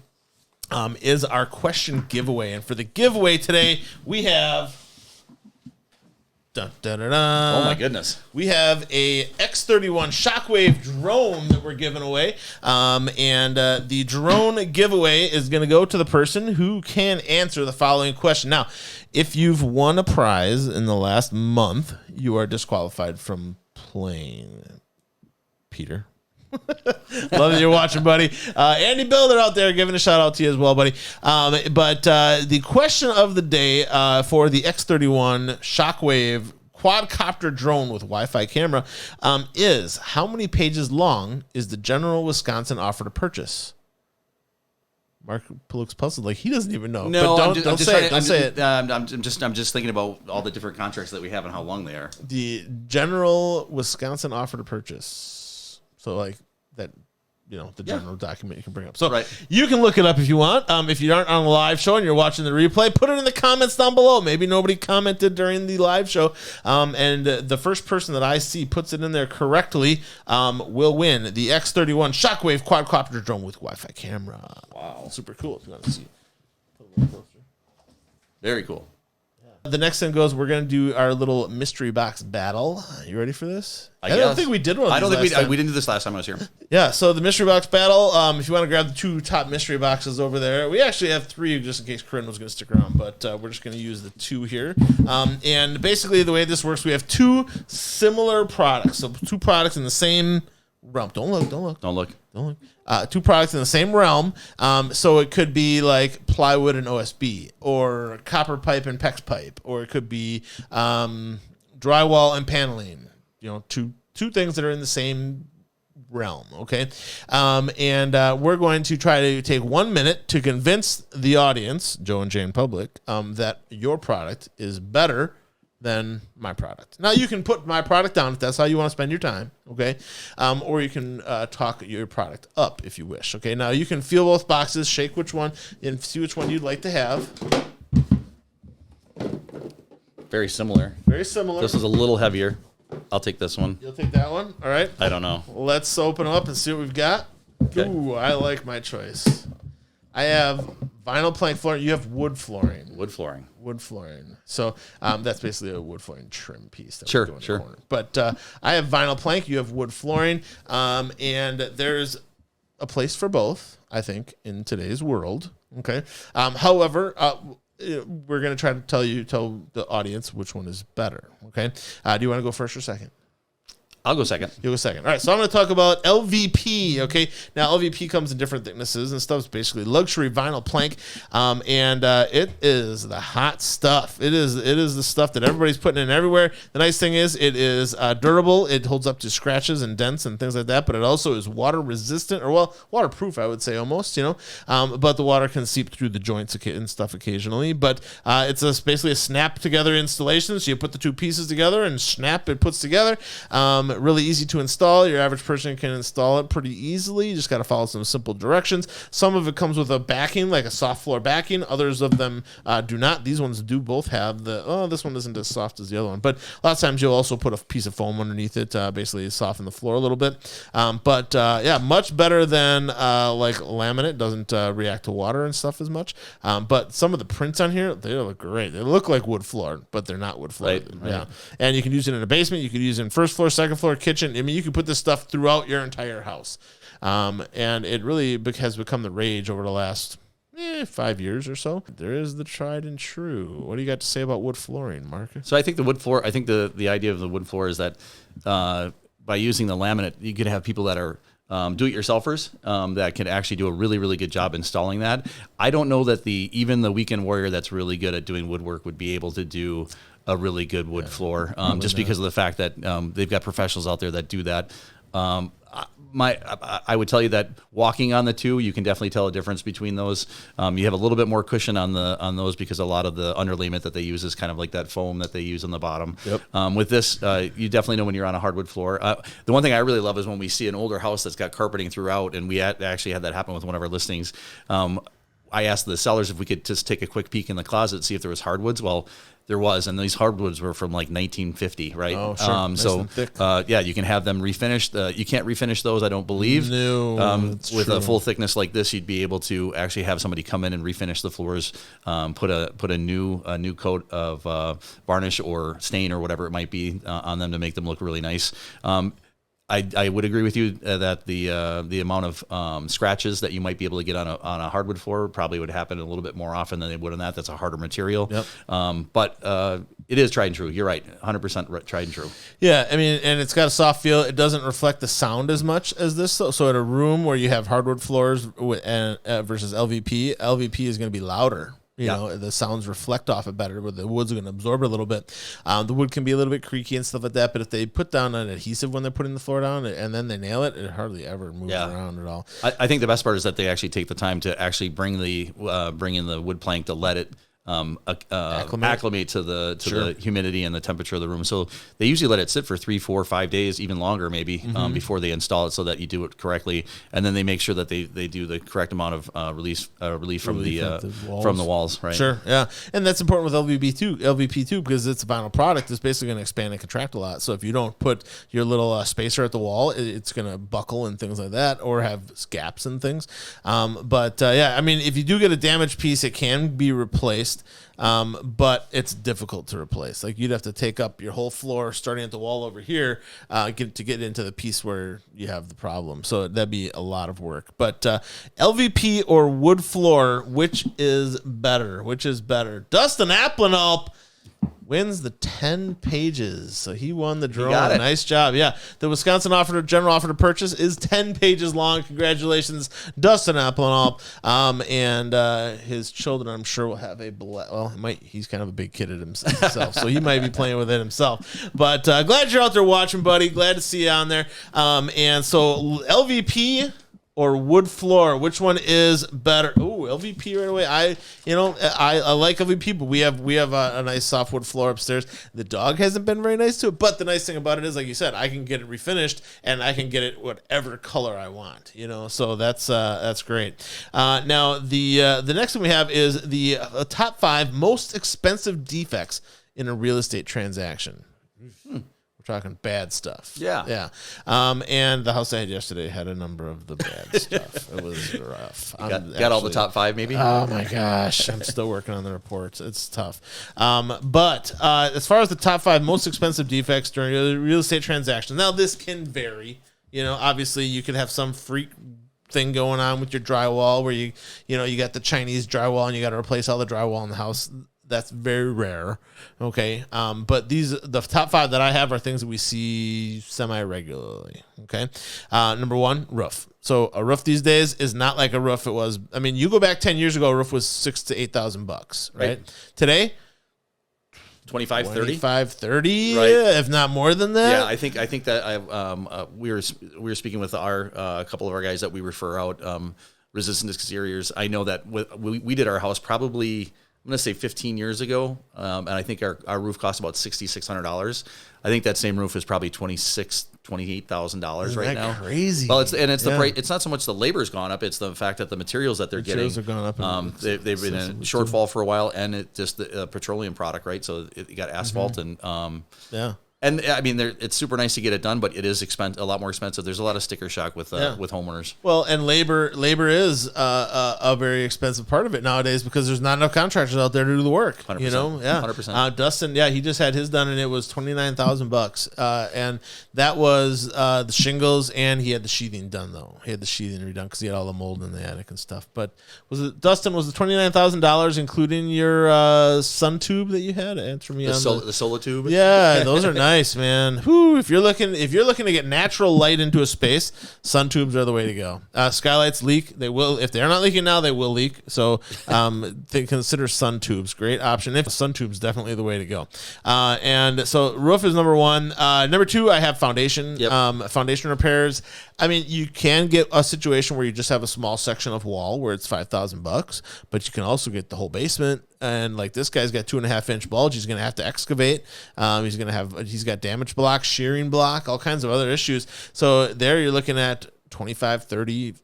is our question giveaway. And for the giveaway today, we have... Dun, dun, dun, dun. Oh my goodness. We have a X31 Shockwave drone that we're giving away. And the drone giveaway is going to go to the person who can answer the following question. Now, if you've won a prize in the last month, you are disqualified from playing. Peter. Love that you're watching, buddy. Andy Builder out there giving a shout out to you as well, buddy. But the question of the day for the X31 Shockwave quadcopter drone with Wi-Fi camera is: how many pages long is the general Wisconsin offer to purchase? Mark looks puzzled, like he doesn't even know. No, but don't say it. Don't say it. I'm just thinking about all the different contracts that we have and how long they are. The general Wisconsin offer to purchase. So like that, the general document you can bring up. So you can look it up if you want. If you aren't on the live show and you're watching the replay, put it in the comments down below. Maybe nobody commented during the live show. And the first person that I see puts it in there correctly will win the X31 Shockwave quadcopter drone with Wi-Fi camera. Wow. Super cool if you want to see it. Put a little closer. Very cool. The next thing goes, we're going to do our little mystery box battle. You ready for this? I don't guess. think we did one. I don't think we we didn't do this last time I was here. Yeah, so the mystery box battle, if you want to grab the 2 top mystery boxes over there, we actually have 3 just in case Corinne was going to stick around, but we're just going to use the 2 here. And basically the way this works, we have 2 similar products. So 2 products in the same realm. Don't look. 2 products in the same realm. So it could be like plywood and OSB, or copper pipe and PEX pipe, or it could be drywall and paneling. You know, two things that are in the same realm. Okay. And we're going to try to take 1 minute to convince the audience, Joe and Jane public, that your product is better than my product. Now you can put my product down if that's how you want to spend your time, okay? Or you can talk your product up if you wish, okay? Now you can feel both boxes, shake which one, and see which one you'd like to have. Very similar. Very similar. This is a little heavier. I'll take this one. You'll take that one? All right. I don't know. Let's open them up and see what we've got. Okay. Ooh, I like my choice. I have vinyl plank flooring. You have wood flooring. Wood flooring. So that's basically a wood flooring trim piece. That sure. In the corner. But I have vinyl plank. You have wood flooring. And there's a place for both, I think, in today's world. Okay. However, we're going to try to tell the audience which one is better. Okay. Do you want to go first or second? I'll go second. You'll go second. All right, so I'm going to talk about LVP, okay? Now, LVP comes in different thicknesses and stuff. It's basically luxury vinyl plank, and it is the hot stuff. It is the stuff that everybody's putting in everywhere. The nice thing is it is durable. It holds up to scratches and dents and things like that, but it also is water resistant, or, well, waterproof, I would say almost, you know? But the water can seep through the joints and stuff occasionally. But it's basically a snap-together installation, so you put the 2 pieces together and snap, it puts together. Really easy to install. Your average person can install it pretty easily. You just got to follow some simple directions. Some of it comes with a backing, like a soft floor backing. Others of them do not. These ones do both have this one isn't as soft as the other one. But a lot of times you'll also put a piece of foam underneath it, basically soften the floor a little bit. Yeah, much better than like laminate. Doesn't react to water and stuff as much. But some of the prints on here, they look great. They look like wood floor, but they're not wood floor. Right. Yeah. And you can use it in a basement. You can use it in first floor, second floor, kitchen. I mean, you can put this stuff throughout your entire house. And it really has become the rage over the last 5 years or so. There is the tried and true. What do you got to say about wood flooring, Mark? So I think the wood floor, the idea of the wood floor is that by using the laminate, you could have people that are do-it-yourselfers that can actually do a really, really good job installing that. I don't know that even the weekend warrior that's really good at doing woodwork would be able to do a really good wood floor, just because of the fact that they've got professionals out there that do that. I would tell you that walking on the 2, you can definitely tell a difference between those. You have a little bit more cushion on those because a lot of the underlayment that they use is kind of like that foam that they use on the bottom. Yep. With this, you definitely know when you're on a hardwood floor. The one thing I really love is when we see an older house that's got carpeting throughout, and we actually had that happen with one of our listings. I asked the sellers if we could just take a quick peek in the closet, see if there was hardwoods. Well, there was, and these hardwoods were from like 1950, right? Oh, sure. So, yeah, you can have them refinished. You can't refinish those, I don't believe. No, with true. a full thickness like this, you'd be able to actually have somebody come in and refinish the floors, put a new coat of varnish or stain or whatever it might be on them to make them look really nice. I would agree with you that the amount of scratches that you might be able to get on a hardwood floor probably would happen a little bit more often than they would on that. That's a harder material. Yep. But it is tried and true. You're right, 100% tried and true. Yeah, I mean, and it's got a soft feel. It doesn't reflect the sound as much as this. So in a room where you have hardwood floors versus LVP is going to be louder. You know, the sounds reflect off it better, but the wood's going to absorb it a little bit. The wood can be a little bit creaky and stuff like that, but if they put down an adhesive when they're putting the floor down and then they nail it, it hardly ever moves around at all. I think the best part is that they actually take the time to actually bring in the wood plank to let it acclimate to the humidity and the temperature of the room. So they usually let it sit for 3, 4, 5 days, even longer maybe, before they install it, so that you do it correctly. And then they make sure that they do the correct amount of relief from the walls. Right. Sure. Yeah. And that's important with LVP too, because it's a vinyl product. It's basically going to expand and contract a lot. So if you don't put your little spacer at the wall, it's going to buckle and things like that, or have gaps and things. Yeah, I mean, if you do get a damaged piece, it can be replaced. fixed, but it's difficult to replace. Like you'd have to take up your whole floor, starting at the wall over here, get into the piece where you have the problem. So that'd be a lot of work. But LVP or wood floor, which is better? Dustin Applenalp wins the 10 pages. So he won the draw. Nice job. Yeah. The Wisconsin general offer to purchase is 10 pages long. Congratulations, Dustin Applenalp. And his children, I'm sure, will have he's kind of a big kid at himself, so he might be playing with it himself. But glad you're out there watching, buddy. Glad to see you on there. And so LVP or wood floor, which one is better? Ooh, LVP right away. I like LVP, but we have a nice softwood floor upstairs. The dog hasn't been very nice to it, but the nice thing about it is, like you said, I can get it refinished and I can get it whatever color I want. So that's great. Now the next one we have is the top 5 most expensive defects in a real estate transaction. Talking bad stuff. Yeah. And the house I had yesterday had a number of the bad stuff. It was rough. Got all the top 5 maybe? Oh my gosh. I'm still working on the reports. It's tough. But as far as the top 5 most expensive defects during a real estate transaction, now this can vary. Obviously you could have some freak thing going on with your drywall where you got the Chinese drywall and you got to replace all the drywall in the house. That's very rare. Okay. But the top 5 that I have are things that we see semi-regularly. Okay. Number 1, roof. So a roof these days is not like a roof it was. I mean, you go back 10 years ago, a roof was $6,000 to $8,000, right? Today, 25, 30, right? If not more than that. Yeah, I think that we were speaking with a couple of our guys that we refer out, resistant exteriors. I know that we did our house probably, I'm going to say 15 years ago, and I think our roof cost about $6,600. I think that same roof is probably $28,000 right now. Crazy. Well, it's the price. It's not so much the labor's gone up; it's the fact that the materials that they're getting have gone up. They've been in shortfall for a while, and it just the petroleum product, right? So you got asphalt and And I mean, it's super nice to get it done, but it is a lot more expensive. There's a lot of sticker shock with homeowners. Well, and labor is a very expensive part of it nowadays because there's not enough contractors out there to do the work. 100%, 100%. Dustin, he just had his done, and it was $29,000, and that was the shingles, and he had the sheathing done though. He had the sheathing redone because he had all the mold in the attic and stuff. But was the $29,000 including your sun tube that you had? Answer me on the solar tube. Yeah, those are nice. Man. Whew, if you're looking to get natural light into a space, sun tubes are the way to go. Skylights leak. They will, if they're not leaking now, they will leak. So they consider sun tubes. Great option. If sun tubes, definitely the way to go. And so roof is number 1. Number 2, I have foundation. Yep. Foundation repairs. I mean, you can get a situation where you just have a small section of wall where it's $5,000, but you can also get the whole basement. And like this guy's got 2.5-inch bulge. He's going to have to excavate. He's got damage block, shearing block, all kinds of other issues. So there you're looking at $25,000, $30,000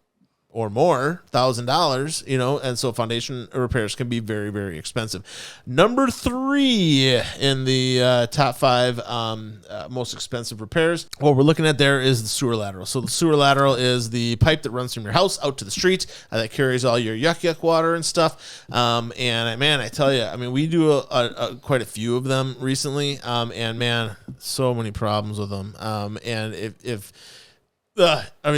or more $1,000, and so foundation repairs can be very, very expensive. Number 3 in the top 5 most expensive repairs, what we're looking at there is the sewer lateral. So the sewer lateral is the pipe that runs from your house out to the street that carries all your yuck water and stuff. And man, I tell you, I mean, we do quite a few of them recently, and man, so many problems with them. And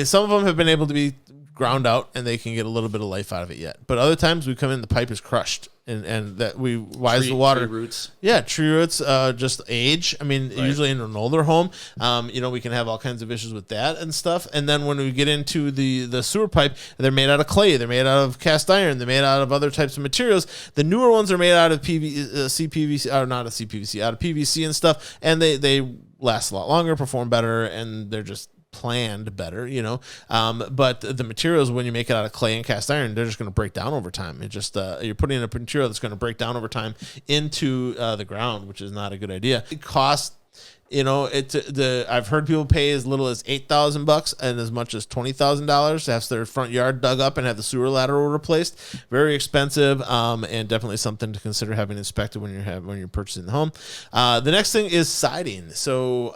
some of them have been able to be ground out and they can get a little bit of life out of it yet. But other times we come in, the pipe is crushed and that why is the water tree roots? Yeah, tree roots, just age. I mean, usually in an older home, we can have all kinds of issues with that and stuff. And then when we get into the sewer pipe, they're made out of clay, they're made out of cast iron, they're made out of other types of materials. The newer ones are made out of CPVC, or not a CPVC, out of PVC and stuff, and they last a lot longer, perform better, and they're just planned better, but the materials, when you make it out of clay and cast iron, they're just going to break down over time. It just you're putting in a material that's going to break down over time into the ground, which is not a good idea. It costs You know, I've heard people pay as little as $8,000 and as much as $20,000 to have their front yard dug up and have the sewer lateral replaced. Very expensive, and definitely something to consider having inspected when you're purchasing the home. The next thing is siding. So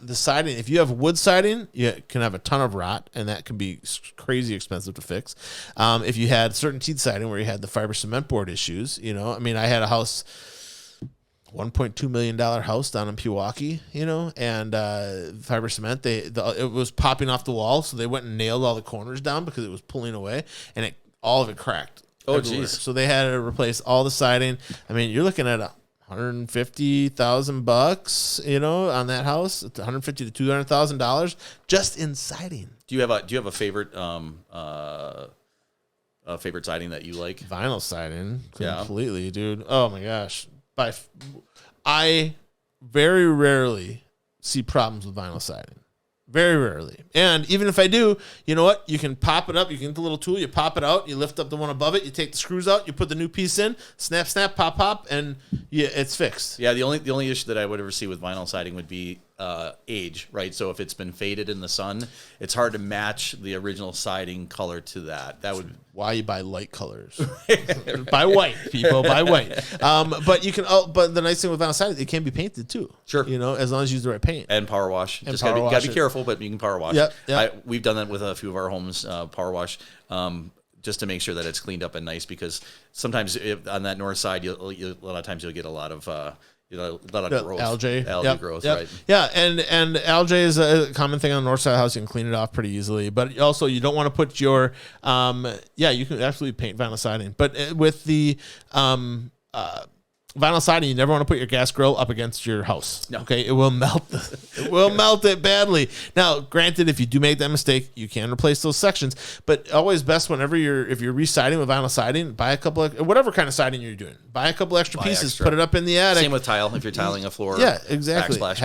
the siding, if you have wood siding, you can have a ton of rot, and that can be crazy expensive to fix. If you had certain teeth siding where you had the fiber cement board issues, you know, I mean, I had a house. $1.2 million house down in Pewaukee, you know, and fiber cement, it was popping off the wall, so they went and nailed all the corners down because it was pulling away, and all of it cracked. Oh, everywhere. geez. So they had to replace all the siding. I mean, you're looking at $150,000, you know, on that house. It's $150,000 to $200,000 just in siding. Do you have a favorite favorite siding that you like? Vinyl siding, completely, dude. Oh my gosh. I very rarely see problems with vinyl siding. Very rarely. And even if I do, you know what? You can pop it up. You can get the little tool. You pop it out. You lift up the one above it. You take the screws out. You put the new piece in. Snap, snap, pop, pop, and it's fixed. Yeah, the only issue that I would ever see with vinyl siding would be age, right? So if it's been faded in the sun, it's hard to match the original siding color to that. That would why you buy light colors. Buy white, people. Buy white. But you can. But the nice thing with vinyl siding, it can be painted too. Sure. You know, as long as you use the right paint and power wash. And just power gotta wash be careful, but you can power wash. Yep. We've done that with a few of our homes, power wash. Just to make sure that it's cleaned up and nice, because sometimes on that north side, a lot of times you'll get a lot of a lot of growth, algae growth, right? Yeah, and algae is a common thing on the north side of the house. You can clean it off pretty easily, but also you don't want to put your you can absolutely paint vinyl siding, but with the vinyl siding, you never want to put your gas grill up against your house. No. Okay, it will melt. It will melt it badly. Now, granted, if you do make that mistake, you can replace those sections. But always best whenever if you're residing with vinyl siding, buy a couple of whatever kind of siding you're doing. Buy a couple extra pieces, put it up in the attic. Same with tile. If you're tiling a floor, yeah, exactly. Buy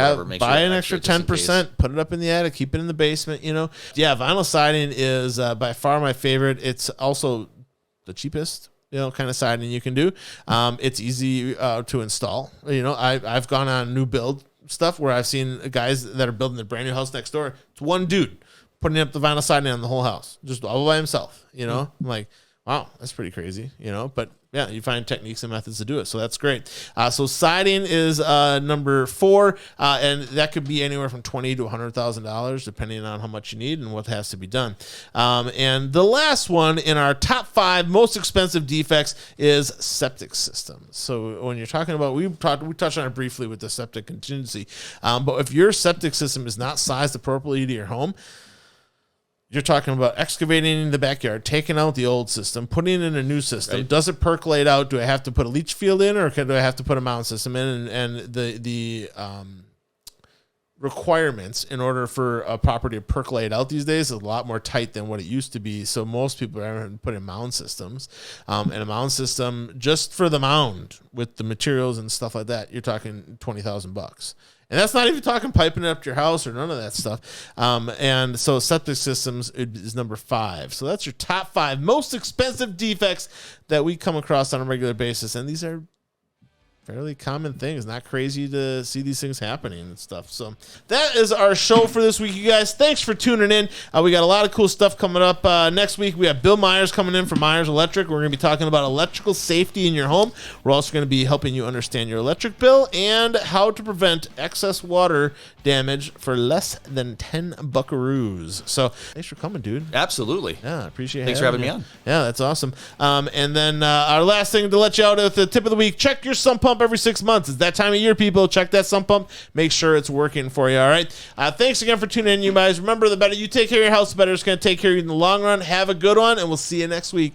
an extra 10%, put it up in the attic, keep it in the basement. You know, yeah, vinyl siding is by far my favorite. It's also the cheapest, you know, kind of siding you can do. It's easy to install. You know, I've gone on new build stuff where I've seen guys that are building a brand new house next door. It's one dude putting up the vinyl siding on the whole house, just all by himself. You know, I'm like, wow, that's pretty crazy. You know, but yeah, you find techniques and methods to do it, so that's great. So siding is number 4, and that could be anywhere from $20,000 to $100,000, depending on how much you need and what has to be done. And the last one in our top 5 most expensive defects is septic systems. So when you're talking about, we touched on it briefly with the septic contingency, but if your septic system is not sized appropriately to your home, you're talking about excavating the backyard, taking out the old system, putting in a new system. Right. Does it percolate out? Do I have to put a leach field in, or do I have to put a mound system in? And the requirements in order for a property to percolate out these days is a lot more tight than what it used to be. So most people are putting mound systems, and a mound system just for the mound with the materials and stuff like that, you're talking $20,000. And that's not even talking piping it up to your house or none of that stuff. And so septic systems is number 5. So that's your top 5 most expensive defects that we come across on a regular basis. And these are fairly common things. Not crazy to see these things happening and stuff. So that is our show for this week, you guys. Thanks for tuning in. We got a lot of cool stuff coming up. Next week, we have Bill Myers coming in from Myers Electric. We're going to be talking about electrical safety in your home. We're also going to be helping you understand your electric bill and how to prevent excess water damage for less than 10 buckaroos. So thanks for coming, dude. Absolutely. Yeah, I appreciate it. Thanks for having me on. Yeah, that's awesome. And then our last thing to let you out with the tip of the week, check your sump pump every 6 months. It's that time of year, people. Check that sump pump. Make sure it's working for you, all right? Thanks again for tuning in, you guys. Remember, the better you take care of your house, the better it's going to take care of you in the long run. Have a good one, and we'll see you next week.